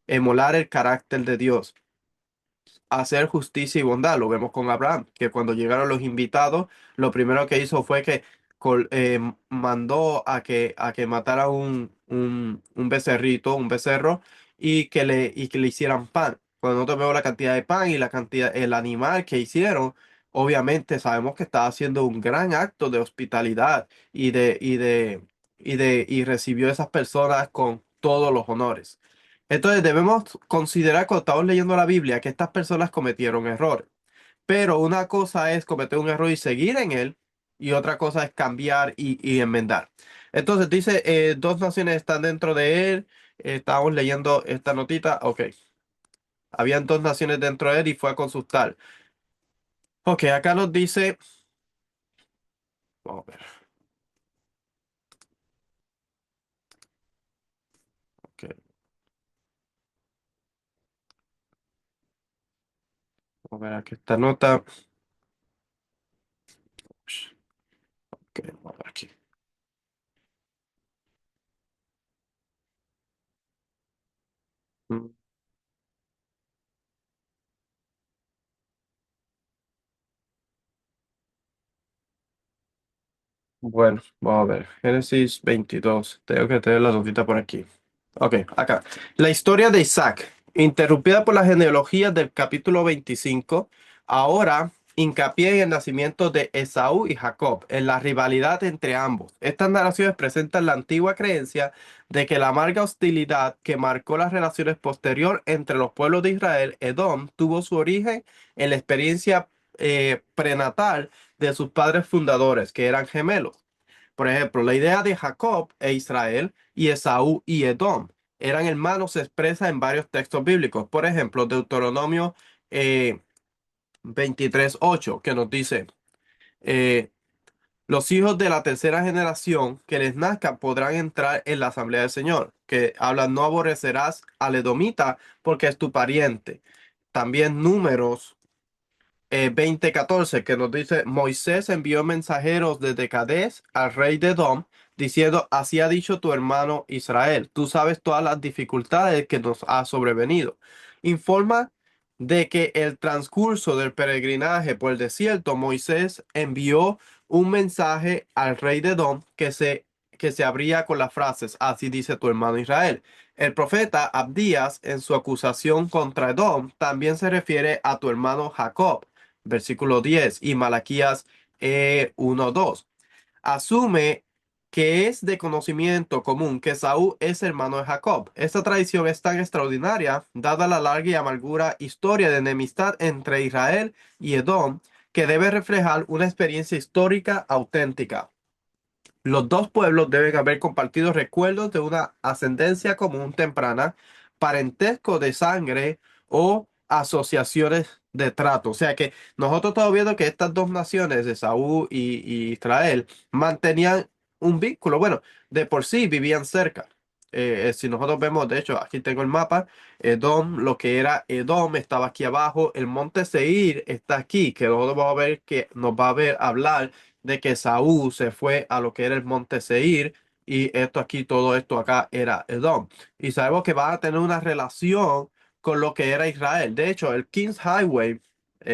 emular el carácter de Dios, hacer justicia y bondad. Lo vemos con Abraham, que cuando llegaron los invitados, lo primero que hizo fue que mandó a que matara un becerrito, un becerro, y que le hicieran pan. Cuando nosotros vemos la cantidad de pan y el animal que hicieron, obviamente sabemos que estaba haciendo un gran acto de hospitalidad y recibió a esas personas con todos los honores. Entonces debemos considerar cuando estamos leyendo la Biblia que estas personas cometieron errores. Pero una cosa es cometer un error y seguir en él, y otra cosa es cambiar y enmendar. Entonces dice, dos naciones están dentro de él. Estábamos leyendo esta notita. Ok, habían dos naciones dentro de él y fue a consultar. Ok, acá nos dice, vamos a ver, ok, vamos a ver aquí esta nota. Ok, vamos a ver aquí. Mm, Bueno, vamos a ver. Génesis 22. Tengo que tener la notita por aquí. Ok, acá. La historia de Isaac, interrumpida por la genealogía del capítulo 25, ahora hincapié en el nacimiento de Esaú y Jacob, en la rivalidad entre ambos. Estas narraciones presentan la antigua creencia de que la amarga hostilidad que marcó las relaciones posterior entre los pueblos de Israel, Edom, tuvo su origen en la experiencia prenatal de sus padres fundadores, que eran gemelos. Por ejemplo, la idea de Jacob e Israel y Esaú y Edom eran hermanos se expresa en varios textos bíblicos. Por ejemplo, Deuteronomio eh, 23:8, que nos dice, eh, los hijos de la tercera generación que les nazcan podrán entrar en la asamblea del Señor, que habla, no aborrecerás al edomita porque es tu pariente. También Números 20:14, que nos dice, Moisés envió mensajeros desde Cadés al rey de Edom, diciendo, así ha dicho tu hermano Israel, tú sabes todas las dificultades que nos ha sobrevenido. Informa de que el transcurso del peregrinaje por el desierto, Moisés envió un mensaje al rey de Edom que se abría con las frases, así dice tu hermano Israel. El profeta Abdías, en su acusación contra Edom, también se refiere a tu hermano Jacob, versículo 10, y Malaquías 1:2. Asume que es de conocimiento común que Saúl es hermano de Jacob. Esta tradición es tan extraordinaria, dada la larga y amargura historia de enemistad entre Israel y Edom, que debe reflejar una experiencia histórica auténtica. Los dos pueblos deben haber compartido recuerdos de una ascendencia común temprana, parentesco de sangre o asociaciones de trato. O sea que nosotros estamos viendo que estas dos naciones, Esaú y Israel, mantenían un vínculo. Bueno, de por sí vivían cerca. Si nosotros vemos, de hecho, aquí tengo el mapa, Edom, lo que era Edom estaba aquí abajo, el monte Seir está aquí, que nosotros vamos a ver que nos va a ver hablar de que Saúl se fue a lo que era el monte Seir y esto aquí, todo esto acá era Edom. Y sabemos que va a tener una relación con lo que era Israel. De hecho, el King's Highway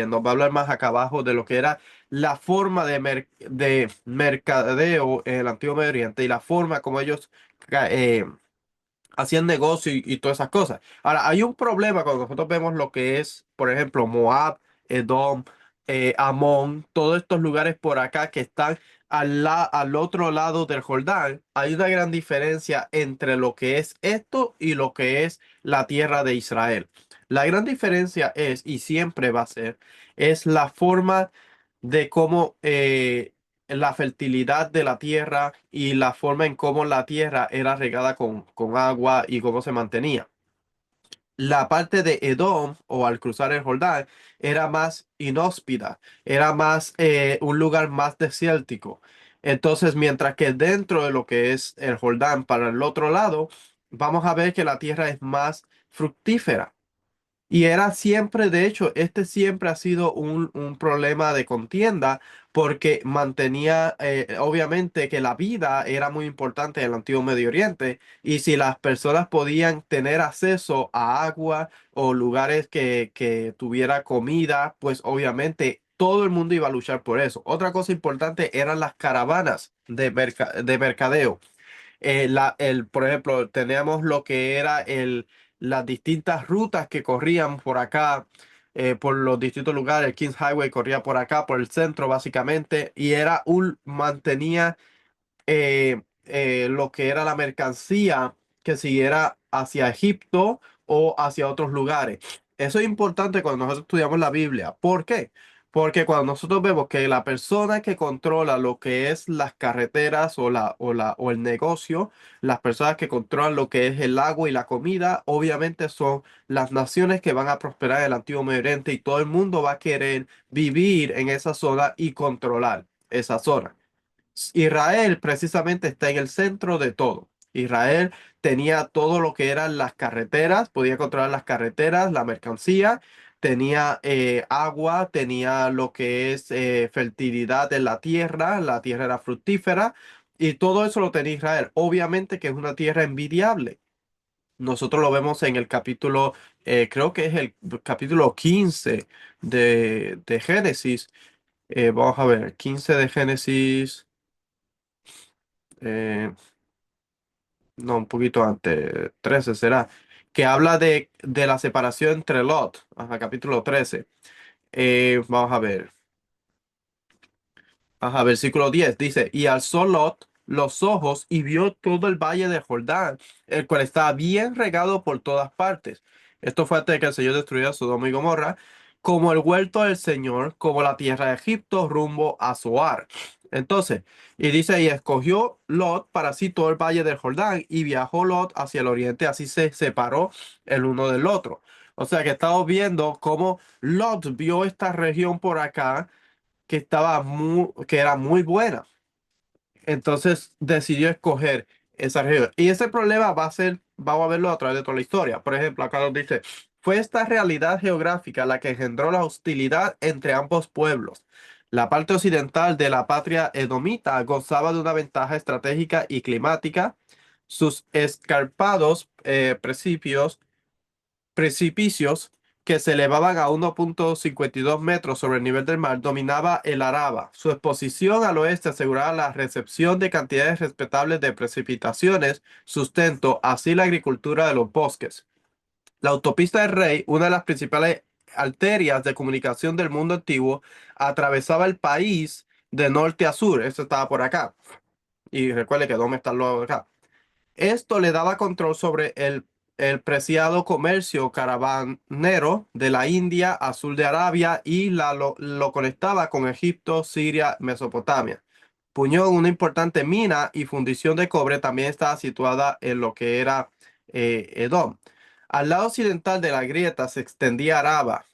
nos va a hablar más acá abajo de lo que era la forma de mercadeo en el Antiguo Medio Oriente y la forma como ellos hacían negocio y todas esas cosas. Ahora, hay un problema cuando nosotros vemos lo que es, por ejemplo, Moab, Edom, Amón, todos estos lugares por acá que están al otro lado del Jordán. Hay una gran diferencia entre lo que es esto y lo que es la tierra de Israel. La gran diferencia es, y siempre va a ser, es la forma de cómo la fertilidad de la tierra y la forma en cómo la tierra era regada con agua y cómo se mantenía. La parte de Edom o al cruzar el Jordán era más inhóspita, era más un lugar más desértico. Entonces, mientras que dentro de lo que es el Jordán para el otro lado, vamos a ver que la tierra es más fructífera. Y era siempre, de hecho, este siempre ha sido un problema de contienda porque mantenía, obviamente, que la vida era muy importante en el antiguo Medio Oriente y si las personas podían tener acceso a agua o lugares que tuviera comida, pues obviamente todo el mundo iba a luchar por eso. Otra cosa importante eran las caravanas de mercadeo. Por ejemplo, teníamos lo que era las distintas rutas que corrían por acá. por los distintos lugares. El Kings Highway corría por acá, por el centro, básicamente, y mantenía lo que era la mercancía que siguiera hacia Egipto o hacia otros lugares. Eso es importante cuando nosotros estudiamos la Biblia. ¿Por qué? Porque cuando nosotros vemos que la persona que controla lo que es las carreteras o el negocio, las personas que controlan lo que es el agua y la comida, obviamente son las naciones que van a prosperar en el Antiguo Medio Oriente y todo el mundo va a querer vivir en esa zona y controlar esa zona. Israel precisamente está en el centro de todo. Israel tenía todo lo que eran las carreteras, podía controlar las carreteras, la mercancía, tenía agua, tenía lo que es fertilidad en la tierra era fructífera y todo eso lo tenía Israel. Obviamente que es una tierra envidiable. Nosotros lo vemos en el capítulo, creo que es el capítulo 15 de Génesis. Vamos a ver, 15 de Génesis. eh, no, un poquito antes, 13 será, que habla de la separación entre Lot, ajá, capítulo 13. Vamos a ver. Ajá, versículo 10 dice, y alzó Lot los ojos y vio todo el valle de Jordán, el cual estaba bien regado por todas partes. Esto fue antes de que el Señor destruyera Sodoma y Gomorra, como el huerto del Señor, como la tierra de Egipto rumbo a Zoar. Entonces, y dice, y escogió Lot para sí todo el valle del Jordán, y viajó Lot hacia el oriente, así se separó el uno del otro. O sea que estamos viendo cómo Lot vio esta región por acá que era muy buena. Entonces decidió escoger esa región. Y ese problema vamos a verlo a través de toda la historia. Por ejemplo, acá nos dice, fue esta realidad geográfica la que engendró la hostilidad entre ambos pueblos. La parte occidental de la patria edomita gozaba de una ventaja estratégica y climática. Sus escarpados precipicios que se elevaban a 1,52 metros sobre el nivel del mar, dominaba el Araba. Su exposición al oeste aseguraba la recepción de cantidades respetables de precipitaciones, sustento, así la agricultura de los bosques. La autopista del Rey, una de las principales arterias de comunicación del mundo antiguo, atravesaba el país de norte a sur. Esto estaba por acá. Y recuerde que dónde está lo acá. Esto le daba control sobre el preciado comercio caravanero de la India a sur de Arabia y lo conectaba con Egipto, Siria, Mesopotamia. Puñón, una importante mina y fundición de cobre, también estaba situada en lo que era Edom. Al lado occidental de la grieta se extendía Araba,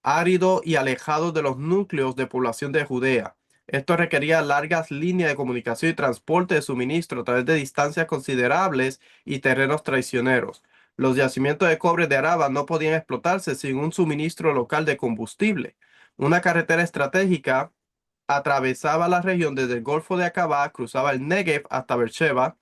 árido y alejado de los núcleos de población de Judea. Esto requería largas líneas de comunicación y transporte de suministro a través de distancias considerables y terrenos traicioneros. Los yacimientos de cobre de Araba no podían explotarse sin un suministro local de combustible. Una carretera estratégica atravesaba la región desde el Golfo de Aqaba, cruzaba el Negev hasta Beersheba,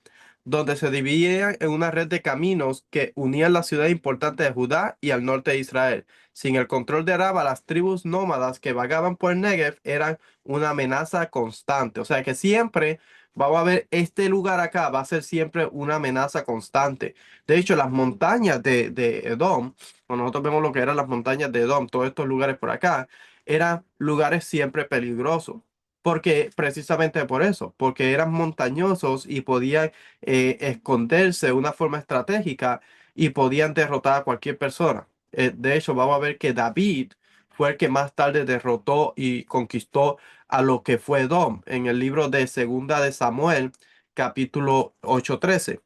donde se dividían en una red de caminos que unían las ciudades importantes de Judá y al norte de Israel. Sin el control de Araba, las tribus nómadas que vagaban por el Negev eran una amenaza constante. O sea que siempre vamos a ver este lugar acá, va a ser siempre una amenaza constante. De hecho, las montañas de Edom, cuando nosotros vemos lo que eran las montañas de Edom, todos estos lugares por acá, eran lugares siempre peligrosos. Porque precisamente por eso, porque eran montañosos y podían esconderse de una forma estratégica y podían derrotar a cualquier persona. De hecho, vamos a ver que David fue el que más tarde derrotó y conquistó a lo que fue Edom en el libro de Segunda de Samuel, capítulo 8:13,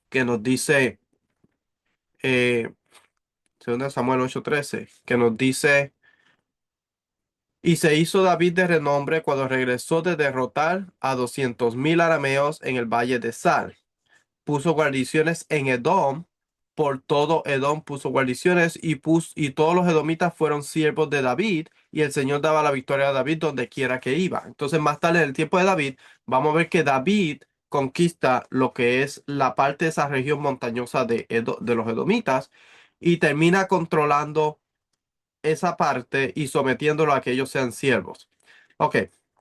que nos dice, eh, Segunda de Samuel 8:13, que nos dice, y se hizo David de renombre cuando regresó de derrotar a 200,000 arameos en el valle de Sal. Puso guarniciones en Edom, por todo Edom puso guarniciones y todos los edomitas fueron siervos de David y el Señor daba la victoria a David donde quiera que iba. Entonces más tarde en el tiempo de David vamos a ver que David conquista lo que es la parte de esa región montañosa de los edomitas y termina controlando esa parte y sometiéndolo a que ellos sean siervos. Ok,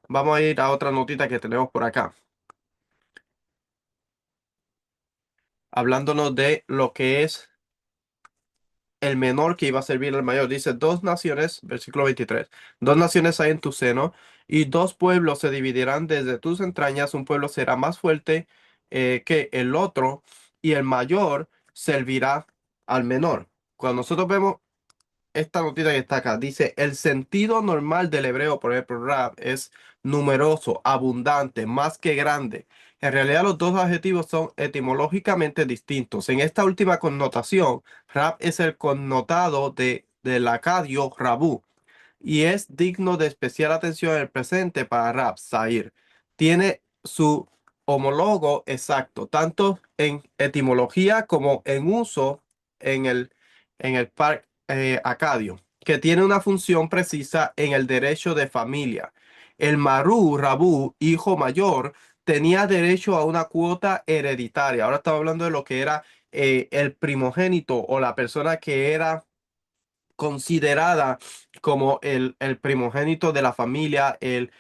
vamos a ir a otra notita que tenemos por acá, hablándonos de lo que es el menor que iba a servir al mayor. Dice, dos naciones, versículo 23, dos naciones hay en tu seno y dos pueblos se dividirán desde tus entrañas, un pueblo será más fuerte que el otro y el mayor servirá al menor. Cuando nosotros vemos esta notita que está acá, dice, el sentido normal del hebreo, por ejemplo, rab, es numeroso, abundante, más que grande. En realidad los dos adjetivos son etimológicamente distintos. En esta última connotación, rab es el connotado del acadio rabú, y es digno de especial atención en el presente para Rab Zahir. Tiene su homólogo exacto, tanto en etimología como en uso en el par acadio, que tiene una función precisa en el derecho de familia. El Marú, Rabú, hijo mayor, tenía derecho a una cuota hereditaria. Ahora estamos hablando de lo que era el primogénito o la persona que era considerada como el primogénito de la familia, el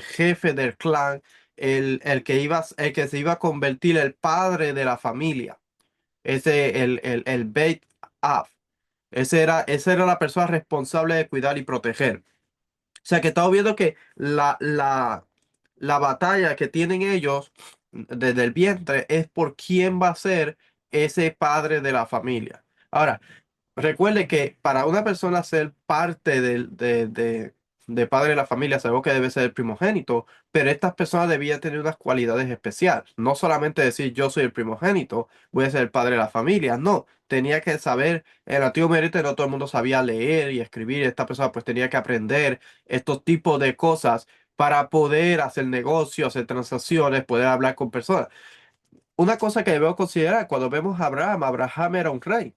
jefe del clan, el que se iba a convertir el padre de la familia. El Beit Av. Esa era la persona responsable de cuidar y proteger. O sea que estamos viendo que la batalla que tienen ellos desde el vientre es por quién va a ser ese padre de la familia. Ahora, recuerde que para una persona ser parte de padre de la familia, sabemos que debe ser el primogénito, pero estas personas debían tener unas cualidades especiales. No solamente decir yo soy el primogénito, voy a ser el padre de la familia. No, tenía que saber, en el antiguo Oriente no todo el mundo sabía leer y escribir. Esta persona pues tenía que aprender estos tipos de cosas para poder hacer negocios, hacer transacciones, poder hablar con personas. Una cosa que debemos considerar cuando vemos a Abraham, Abraham era un rey,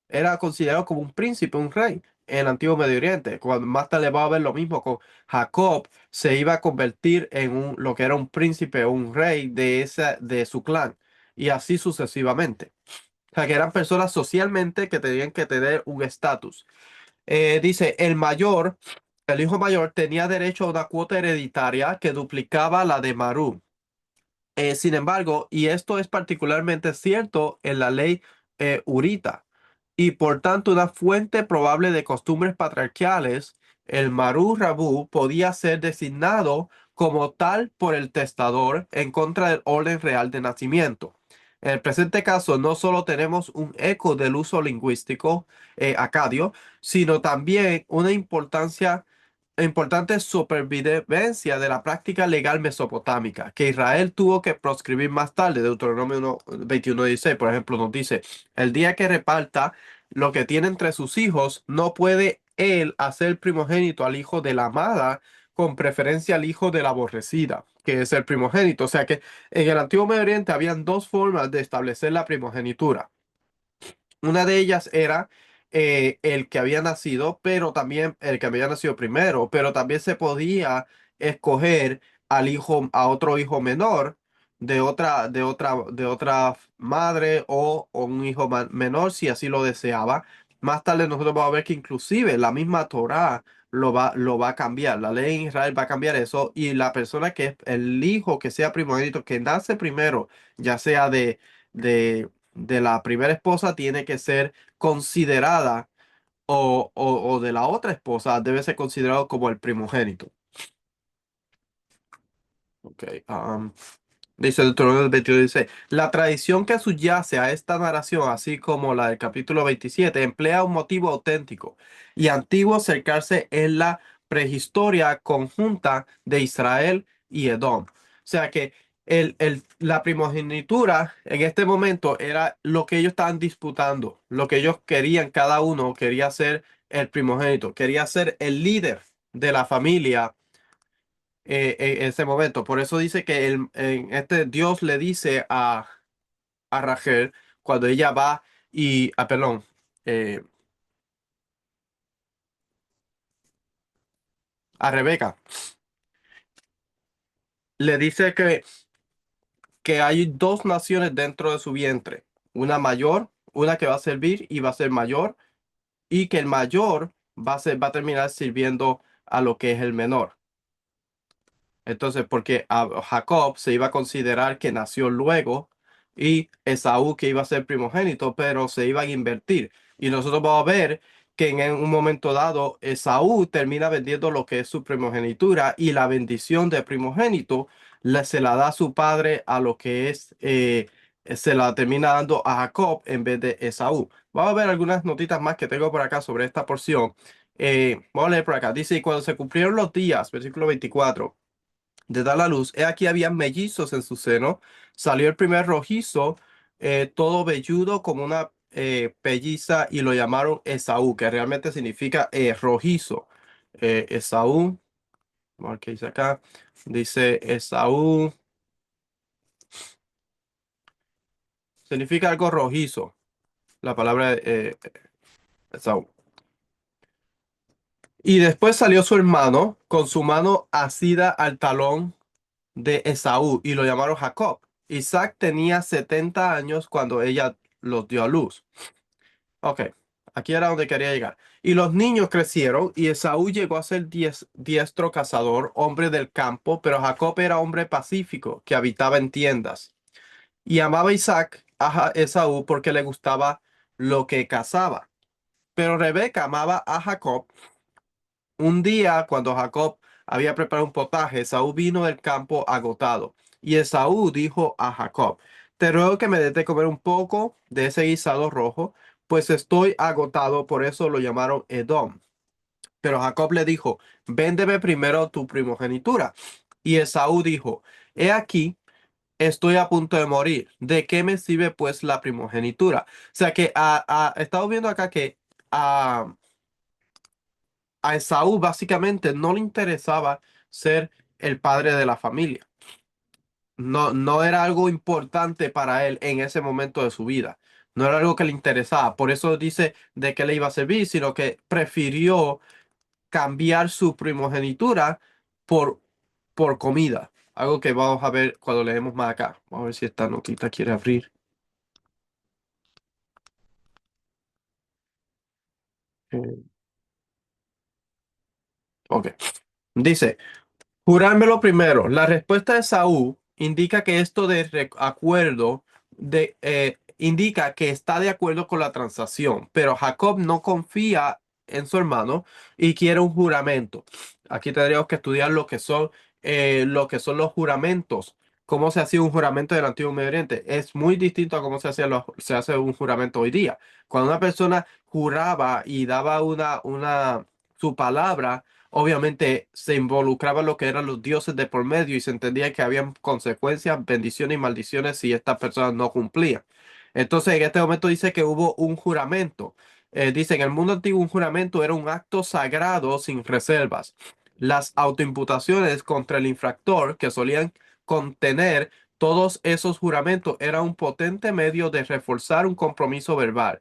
era considerado como un príncipe, un rey en el antiguo Medio Oriente. Cuando más tarde va a ver lo mismo con Jacob, se iba a convertir en lo que era un príncipe o un rey de su clan, y así sucesivamente. O sea, que eran personas socialmente que tenían que tener un estatus. Dice, el hijo mayor tenía derecho a una cuota hereditaria que duplicaba la de Marú. Sin embargo, y esto es particularmente cierto en la ley Urita, y por tanto una fuente probable de costumbres patriarcales, el Maru Rabu podía ser designado como tal por el testador en contra del orden real de nacimiento. En el presente caso, no solo tenemos un eco del uso lingüístico acadio, sino también una importante supervivencia de la práctica legal mesopotámica que Israel tuvo que proscribir más tarde. Deuteronomio 21:16, por ejemplo, nos dice, el día que reparta lo que tiene entre sus hijos, no puede él hacer primogénito al hijo de la amada, con preferencia al hijo de la aborrecida, que es el primogénito. O sea que en el Antiguo Medio Oriente habían dos formas de establecer la primogenitura. Una de ellas era el que había nacido, pero también el que había nacido primero, pero también se podía escoger a otro hijo menor de otra madre o un hijo menor si así lo deseaba. Más tarde nosotros vamos a ver que inclusive la misma Torá lo va a cambiar. La ley en Israel va a cambiar eso, y la persona que es el hijo que sea primogénito, que nace primero, ya sea de la primera esposa, tiene que ser considerada, o de la otra esposa debe ser considerado como el primogénito. Ok, dice Deuteronomio 21, dice, la tradición que subyace a esta narración, así como la del capítulo 27, emplea un motivo auténtico y antiguo cercarse en la prehistoria conjunta de Israel y Edom. O sea que la primogenitura en este momento era lo que ellos estaban disputando, lo que ellos querían, cada uno quería ser el primogénito, quería ser el líder de la familia en ese momento. Por eso dice que en este Dios le dice a Rachel cuando ella va perdón, eh, a Rebeca, le dice que hay dos naciones dentro de su vientre, una mayor, una que va a servir y va a ser mayor, y que el mayor va a terminar sirviendo a lo que es el menor. Entonces, porque a Jacob se iba a considerar que nació luego y Esaú que iba a ser primogénito, pero se iban a invertir. Y nosotros vamos a ver que en un momento dado Esaú termina vendiendo lo que es su primogenitura y la bendición de primogénito se la da a su padre a lo que es, se la termina dando a Jacob en vez de Esaú. Vamos a ver algunas notitas más que tengo por acá sobre esta porción. Vamos a leer por acá. Dice, y cuando se cumplieron los días, versículo 24 de dar la luz, he aquí había mellizos en su seno, salió el primer rojizo, todo velludo como una pelliza, y lo llamaron Esaú, que realmente significa rojizo. Esaú, vamos a ver qué dice acá, dice Esaú, significa algo rojizo, la palabra Esaú. Y después salió su hermano con su mano asida al talón de Esaú y lo llamaron Jacob. Isaac tenía 70 años cuando ella los dio a luz. Ok, aquí era donde quería llegar. Y los niños crecieron y Esaú llegó a ser diestro cazador, hombre del campo, pero Jacob era hombre pacífico que habitaba en tiendas. Y amaba a Isaac a Esaú porque le gustaba lo que cazaba. Pero Rebeca amaba a Jacob. Un día, cuando Jacob había preparado un potaje, Esaú vino del campo agotado. Y Esaú dijo a Jacob, te ruego que me des de comer un poco de ese guisado rojo, pues estoy agotado, por eso lo llamaron Edom. Pero Jacob le dijo, véndeme primero tu primogenitura. Y Esaú dijo, he aquí, estoy a punto de morir. ¿De qué me sirve pues la primogenitura? O sea que estamos viendo acá que a Esaú básicamente no le interesaba ser el padre de la familia. No, no era algo importante para él en ese momento de su vida. No era algo que le interesaba. Por eso dice de qué le iba a servir, sino que prefirió cambiar su primogenitura por, por comida. Algo que vamos a ver cuando leemos más acá. Vamos a ver si esta notita quiere abrir. Eh, ok. Dice. Jurármelo primero. La respuesta de Saúl indica que esto de acuerdo indica que está de acuerdo con la transacción, pero Jacob no confía en su hermano y quiere un juramento. Aquí tendríamos que estudiar lo que son los juramentos. Cómo se hacía un juramento del Antiguo Medio Oriente. Es muy distinto a cómo se hace un juramento hoy día. Cuando una persona juraba y daba su palabra, obviamente se involucraba lo que eran los dioses de por medio y se entendía que habían consecuencias, bendiciones y maldiciones si estas personas no cumplían. Entonces, en este momento dice que hubo un juramento. Dice, en el mundo antiguo un juramento era un acto sagrado sin reservas. Las autoimputaciones contra el infractor que solían contener todos esos juramentos era un potente medio de reforzar un compromiso verbal,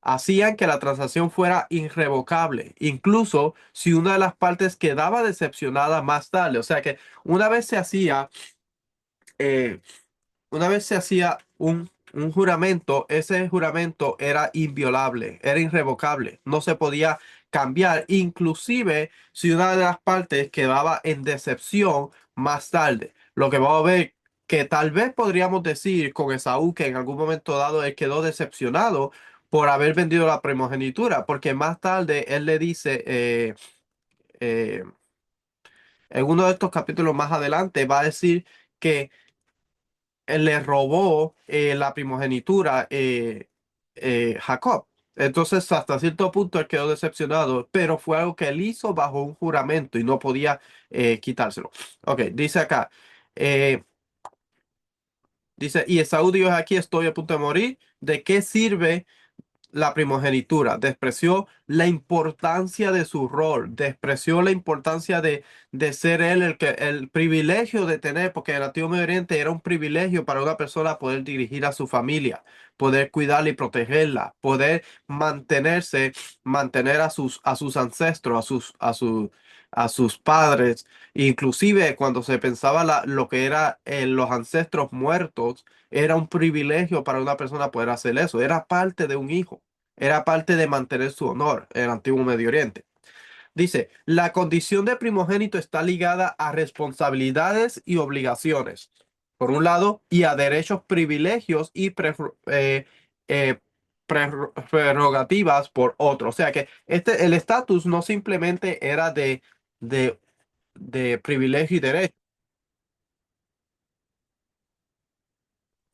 hacían que la transacción fuera irrevocable, incluso si una de las partes quedaba decepcionada más tarde. O sea que una vez se hacía, eh, una vez se hacía un juramento, ese juramento era inviolable, era irrevocable, no se podía cambiar, inclusive si una de las partes quedaba en decepción más tarde. Lo que vamos a ver que tal vez podríamos decir con Esaú que en algún momento dado él quedó decepcionado por haber vendido la primogenitura, porque más tarde él le dice, eh, en uno de estos capítulos más adelante, va a decir que él le robó la primogenitura Jacob. Entonces, hasta cierto punto él quedó decepcionado, pero fue algo que él hizo bajo un juramento y no podía quitárselo. Ok, dice acá, eh, dice, y Esaú dijo, aquí estoy a punto de morir, ¿de qué sirve la primogenitura? Despreció la importancia de su rol, despreció la importancia de ser él el privilegio de tener, porque en el Antiguo Medio Oriente era un privilegio para una persona poder dirigir a su familia, poder cuidarla y protegerla, poder mantener a sus ancestros, a sus padres. Inclusive cuando se pensaba lo que era los ancestros muertos, era un privilegio para una persona poder hacer eso. Era parte de un hijo. Era parte de mantener su honor en el antiguo Medio Oriente. Dice, la condición de primogénito está ligada a responsabilidades y obligaciones, por un lado, y a derechos, privilegios y prerrogativas por otro. O sea que el estatus no simplemente era de, de privilegio y derecho,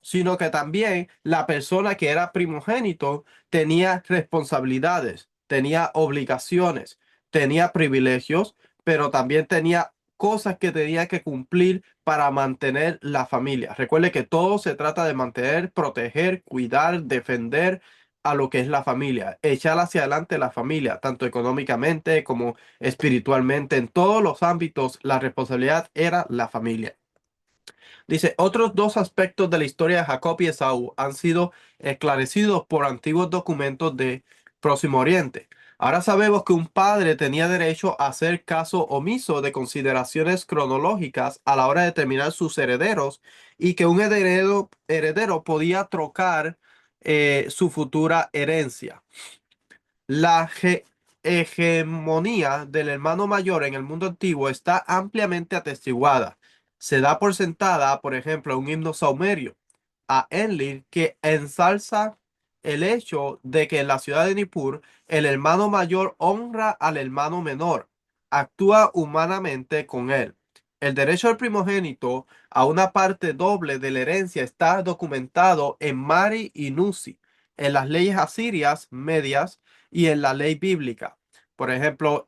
sino que también la persona que era primogénito tenía responsabilidades, tenía obligaciones, tenía privilegios, pero también tenía cosas que tenía que cumplir para mantener la familia. Recuerde que todo se trata de mantener, proteger, cuidar, defender a lo que es la familia, echar hacia adelante la familia, tanto económicamente como espiritualmente, en todos los ámbitos, la responsabilidad era la familia. Dice, otros dos aspectos de la historia de Jacob y Esaú han sido esclarecidos por antiguos documentos de Próximo Oriente. Ahora sabemos que un padre tenía derecho a hacer caso omiso de consideraciones cronológicas a la hora de determinar sus herederos y que un heredero podía trocar su futura herencia. La hegemonía del hermano mayor en el mundo antiguo está ampliamente atestiguada. Se da por sentada, por ejemplo, un himno saumerio a Enlil que ensalza el hecho de que en la ciudad de Nippur el hermano mayor honra al hermano menor, actúa humanamente con él. El derecho del primogénito a una parte doble de la herencia está documentado en Mari y Nusi, en las leyes asirias medias y en la ley bíblica. Por ejemplo,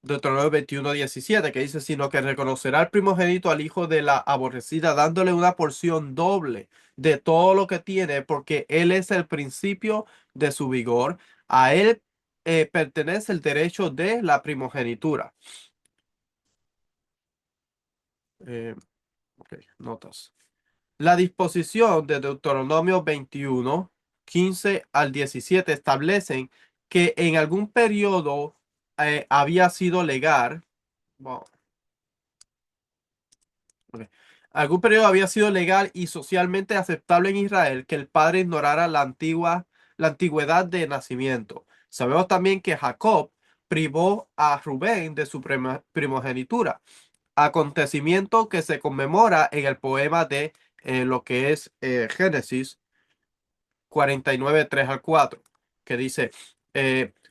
Deuteronomio 21:17, que dice, sino que reconocerá el primogénito al hijo de la aborrecida, dándole una porción doble de todo lo que tiene, porque él es el principio de su vigor. A él pertenece el derecho de la primogenitura. Eh, ok, notas. La disposición de Deuteronomio 21:15 al 17 establecen que en algún periodo había sido legal, bueno, ok, algún periodo había sido legal y socialmente aceptable en Israel que el padre ignorara la antigüedad de nacimiento. Sabemos también que Jacob privó a Rubén de su primogenitura, acontecimiento que se conmemora en el poema de lo que es Génesis 49, 3 al 4, que dice,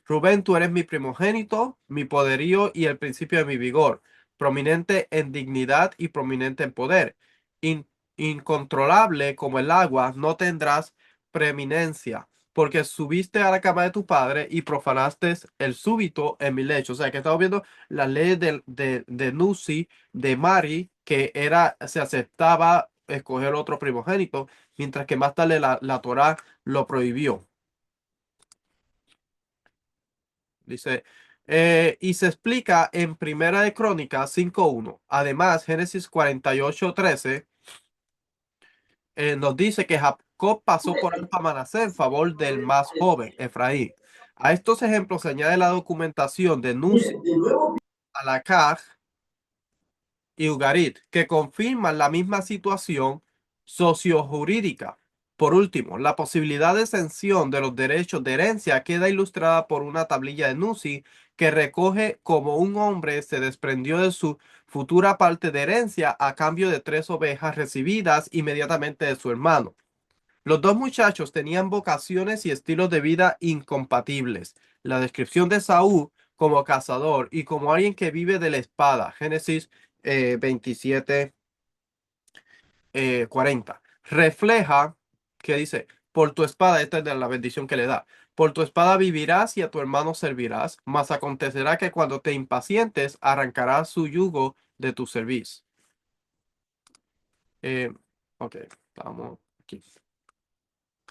Rubén, tú eres mi primogénito, mi poderío y el principio de mi vigor, prominente en dignidad y prominente en poder, In- incontrolable como el agua, no tendrás preeminencia, porque subiste a la cama de tu padre y profanaste el súbito en mi lecho. O sea, que estamos viendo las leyes de Nusi, de Mari, que se aceptaba escoger otro primogénito, mientras que más tarde la Torá lo prohibió. Dice, y se explica en Primera de Crónicas 5:1. Además, Génesis 48:13 nos dice que Jacob pasó por alto a Manasés en favor del más joven, Efraín. A estos ejemplos se añade la documentación de Nuzi, Alacaj y Ugarit, que confirman la misma situación sociojurídica. Por último, la posibilidad de exención de los derechos de herencia queda ilustrada por una tablilla de Nuzi que recoge cómo un hombre se desprendió de su futura parte de herencia a cambio de 3 ovejas recibidas inmediatamente de su hermano. Los dos muchachos tenían vocaciones y estilos de vida incompatibles. La descripción de Saúl como cazador y como alguien que vive de la espada, Génesis 27, 40, refleja que dice, por tu espada, esta es de la bendición que le da, por tu espada vivirás y a tu hermano servirás, mas acontecerá que cuando te impacientes arrancarás su yugo de tu cerviz. Eh, ok, vamos aquí.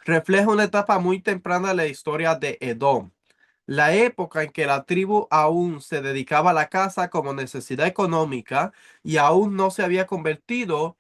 Refleja una etapa muy temprana de la historia de Edom, la época en que la tribu aún se dedicaba a la caza como necesidad económica y aún no se había convertido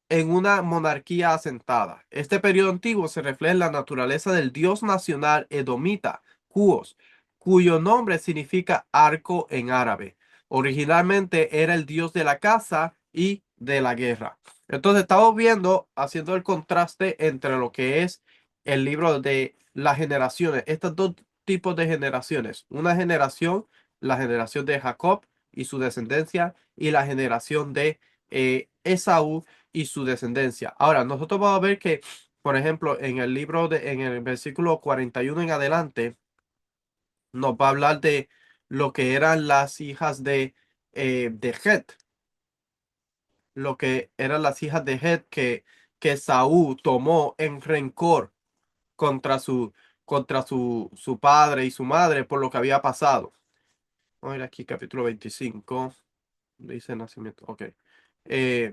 en una monarquía asentada. Este periodo antiguo se refleja en la naturaleza del dios nacional edomita, Cuos, cuyo nombre significa arco en árabe. Originalmente era el dios de la caza y de la guerra. Entonces estamos viendo, haciendo el contraste entre lo que es el libro de las generaciones, estos dos tipos de generaciones. Una generación, la generación de Jacob y su descendencia, y la generación de Esaú y su descendencia. Ahora, nosotros vamos a ver que Por ejemplo, en el versículo 41 en adelante, nos va a hablar de lo que eran las hijas de Het, lo que eran las hijas de Het que Saúl tomó en rencor contra su padre y su madre por lo que había pasado. Vamos a ir aquí, capítulo 25. Dice nacimiento. Ok. Eh,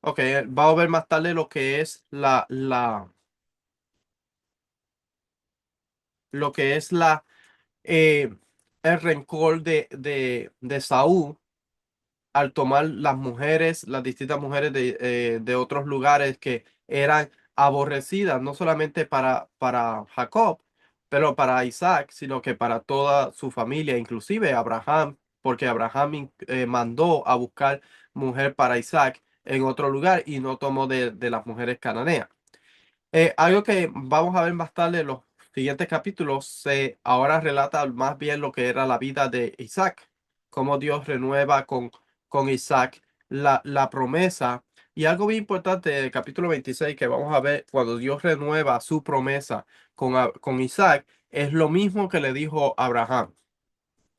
ok, vamos a ver más tarde lo que es lo que es eh, el rencor de Saúl al tomar las mujeres, las distintas mujeres de otros lugares que eran aborrecidas, no solamente para Jacob, pero para Isaac, sino que para toda su familia, inclusive Abraham, porque Abraham mandó a buscar mujer para Isaac en otro lugar y no tomó de las mujeres cananeas. Algo que vamos a ver más tarde en los siguientes capítulos, se ahora relata más bien lo que era la vida de Isaac, cómo Dios renueva con Isaac la promesa. Y algo bien importante del capítulo 26 que vamos a ver cuando Dios renueva su promesa con Isaac, es lo mismo que le dijo a Abraham.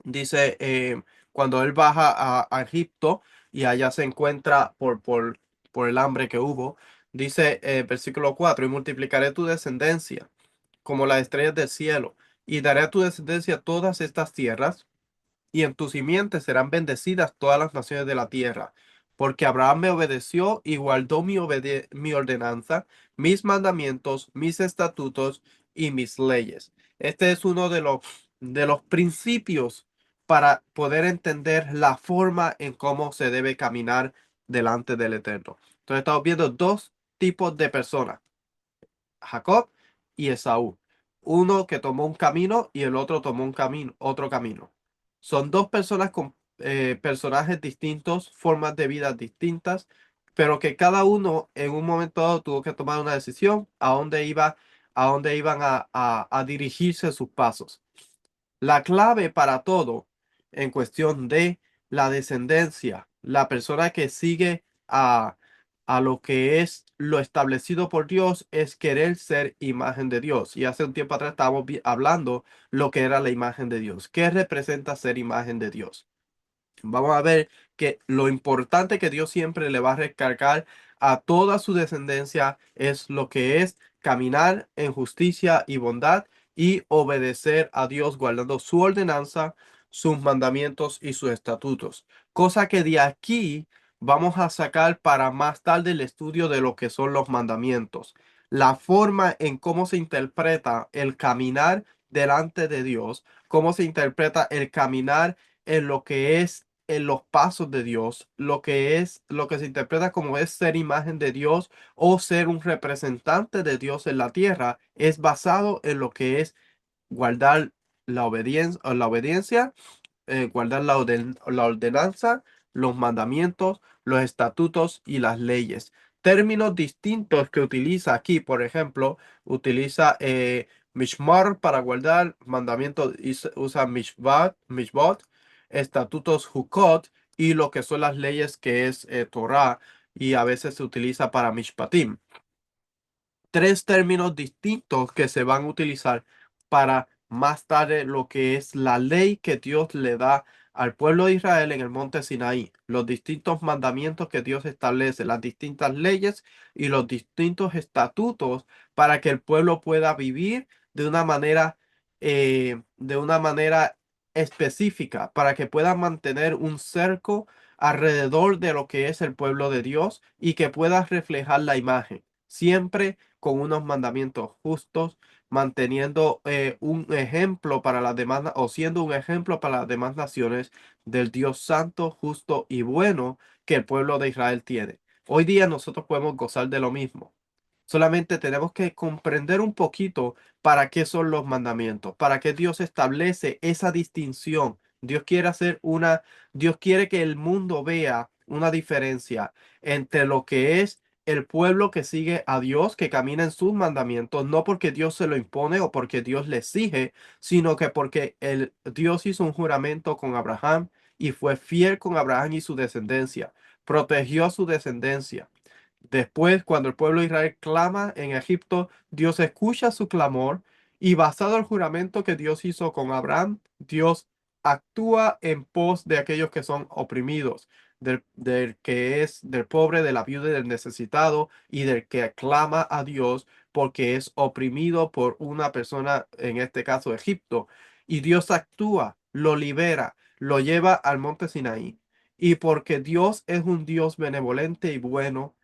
Dice, cuando él baja a Egipto y allá se encuentra por el hambre que hubo, dice versículo 4 y multiplicaré tu descendencia como las estrellas del cielo, y daré a tu descendencia todas estas tierras, y en tu simiente serán bendecidas todas las naciones de la tierra, porque Abraham me obedeció y guardó mi ordenanza, mis mandamientos, mis estatutos y mis leyes. Este es uno de los principios para poder entender la forma en cómo se debe caminar delante del Eterno. Entonces estamos viendo dos tipos de personas, Jacob y Esaú. Uno que tomó un camino y el otro tomó un camino, otro camino. Son dos personas con personajes distintos, formas de vida distintas, pero que cada uno en un momento dado tuvo que tomar una decisión a dónde iban a dirigirse sus pasos. La clave para todo en cuestión de la descendencia, la persona que sigue a lo que es lo establecido por Dios, es querer ser imagen de Dios. Y hace un tiempo atrás estábamos hablando lo que era la imagen de Dios. ¿Qué representa ser imagen de Dios? Vamos a ver que lo importante que Dios siempre le va a recargar a toda su descendencia es lo que es caminar en justicia y bondad y obedecer a Dios guardando su ordenanza, sus mandamientos y sus estatutos. Cosa que de aquí vamos a sacar para más tarde el estudio de lo que son los mandamientos. La forma en cómo se interpreta el caminar delante de Dios, cómo se interpreta el caminar en lo que es en los pasos de Dios, lo que se interpreta como es ser imagen de Dios o ser un representante de Dios en la tierra, es basado en lo que es guardar la obediencia, guardar la ordenanza, los mandamientos, los estatutos y las leyes. Términos distintos que utiliza aquí, por ejemplo, utiliza Mishmar para guardar mandamientos, usa Mishbot, estatutos Hukot y lo que son las leyes que es Torah y a veces se utiliza para Mishpatim, tres términos distintos que se van a utilizar para más tarde lo que es la ley que Dios le da al pueblo de Israel en el monte Sinaí, los distintos mandamientos que Dios establece, las distintas leyes y los distintos estatutos para que el pueblo pueda vivir de una manera específica, para que pueda mantener un cerco alrededor de lo que es el pueblo de Dios y que pueda reflejar la imagen. Siempre con unos mandamientos justos, manteniendo un ejemplo para las demás, o siendo un ejemplo para las demás naciones del Dios santo, justo y bueno que el pueblo de Israel tiene. Hoy día nosotros podemos gozar de lo mismo. Solamente tenemos que comprender un poquito para qué son los mandamientos, para qué Dios establece esa distinción. Dios quiere que el mundo vea una diferencia entre lo que es el pueblo que sigue a Dios, que camina en sus mandamientos, no porque Dios se lo impone o porque Dios le exige, sino que porque Dios hizo un juramento con Abraham y fue fiel con Abraham y su descendencia. protegió a su descendencia. Después, cuando el pueblo de Israel clama en Egipto, Dios escucha su clamor y basado en el juramento que Dios hizo con Abraham, Dios actúa en pos de aquellos que son oprimidos, del que es del pobre, de la viuda y del necesitado y del que clama a Dios porque es oprimido por una persona, en este caso Egipto. Y Dios actúa, lo libera, lo lleva al monte Sinaí. Y porque Dios es un Dios benevolente y bueno,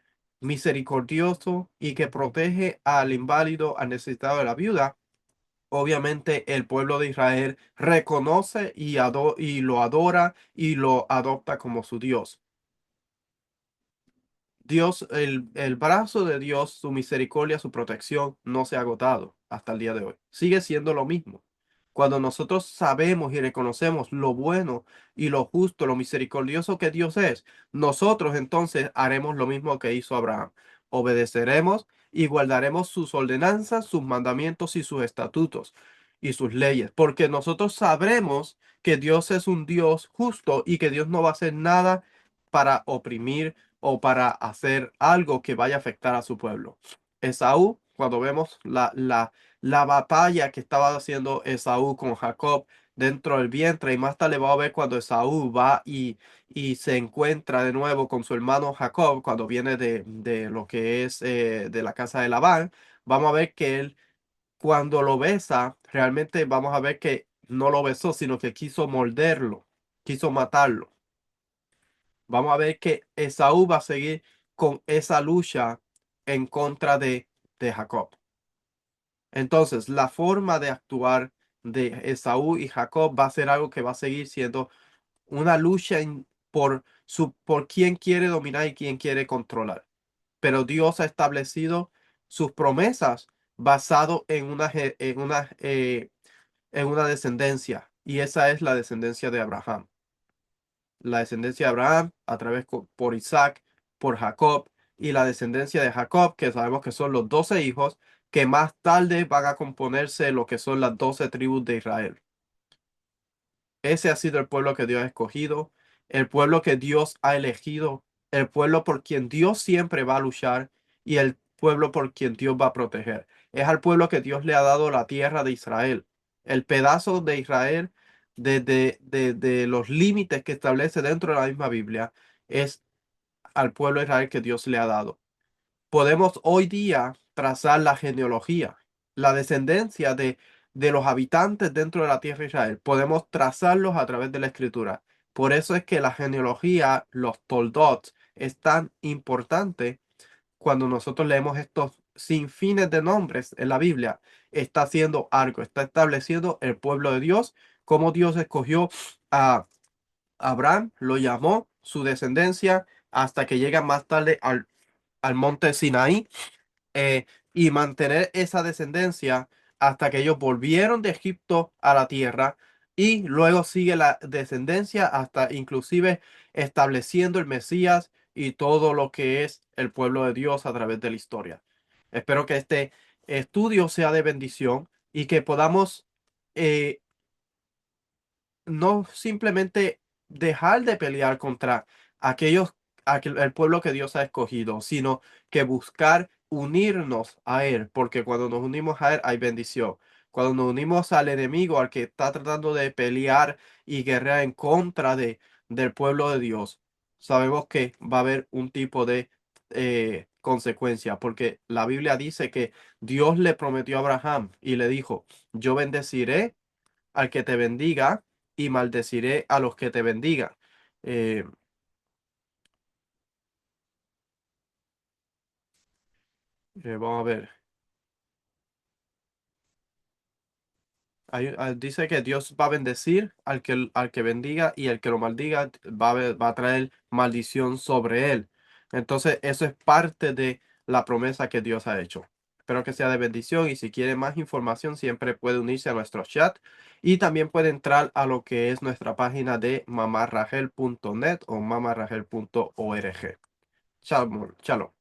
misericordioso y que protege al inválido, al necesitado de la viuda, obviamente el pueblo de Israel reconoce y lo adora y lo adopta como su Dios. Dios, el brazo de Dios, su misericordia, su protección no se ha agotado hasta el día de hoy. Sigue siendo lo mismo. Cuando nosotros sabemos y reconocemos lo bueno y lo justo, lo misericordioso que Dios es, nosotros entonces haremos lo mismo que hizo Abraham. Obedeceremos y guardaremos sus ordenanzas, sus mandamientos y sus estatutos y sus leyes, porque nosotros sabremos que Dios es un Dios justo y que Dios no va a hacer nada para oprimir o para hacer algo que vaya a afectar a su pueblo. Esaú, cuando vemos la batalla que estaba haciendo Esaú con Jacob dentro del vientre, y más tarde va a ver cuando Esaú va y se encuentra de nuevo con su hermano Jacob, cuando viene de lo que es de la casa de Labán, vamos a ver que él, cuando lo besa, realmente vamos a ver que no lo besó, sino que quiso morderlo, quiso matarlo. Vamos a ver que Esaú va a seguir con esa lucha en contra de Jacob. Entonces, la forma de actuar de Esaú y Jacob va a ser algo que va a seguir siendo una lucha por quién quiere dominar y quién quiere controlar. Pero Dios ha establecido sus promesas basado en una descendencia, y esa es la descendencia de Abraham. La descendencia de Abraham a través por Isaac, por Jacob, y la descendencia de Jacob, que sabemos que son los 12 hijos, que más tarde van a componerse lo que son las 12 tribus de Israel. Ese ha sido el pueblo que Dios ha escogido, el pueblo que Dios ha elegido, el pueblo por quien Dios siempre va a luchar y el pueblo por quien Dios va a proteger. Es al pueblo que Dios le ha dado la tierra de Israel, el pedazo de Israel de los límites que establece dentro de la misma Biblia, es al pueblo de Israel que Dios le ha dado. Podemos hoy día trazar la genealogía, la descendencia de los habitantes dentro de la tierra de Israel. Podemos trazarlos a través de la escritura. Por eso es que la genealogía, los toldot, es tan importante cuando nosotros leemos estos sinfines de nombres en la Biblia. Está haciendo algo, está estableciendo el pueblo de Dios, como Dios escogió a Abraham, lo llamó su descendencia hasta que llega más tarde al monte Sinaí, y mantener esa descendencia hasta que ellos volvieron de Egipto a la tierra y luego sigue la descendencia hasta inclusive estableciendo el Mesías y todo lo que es el pueblo de Dios a través de la historia. Espero que este estudio sea de bendición y que podamos eh, no simplemente dejar de pelear contra aquellos, el pueblo que Dios ha escogido, sino que buscar unirnos a Él, porque cuando nos unimos a Él hay bendición. Cuando nos unimos al enemigo, al que está tratando de pelear y guerrear en contra del pueblo de Dios, sabemos que va a haber un tipo de consecuencia, porque la Biblia dice que Dios le prometió a Abraham y le dijo, yo bendeciré al que te bendiga y maldeciré a los que te bendigan. Eh, Vamos a ver. Dice que Dios va a bendecir al que bendiga y el que lo maldiga va a traer maldición sobre él. Entonces, eso es parte de la promesa que Dios ha hecho. Espero que sea de bendición y si quiere más información siempre puede unirse a nuestro chat y también puede entrar a lo que es nuestra página de mamarragel.net o mamarragel.org. Chao, chalo.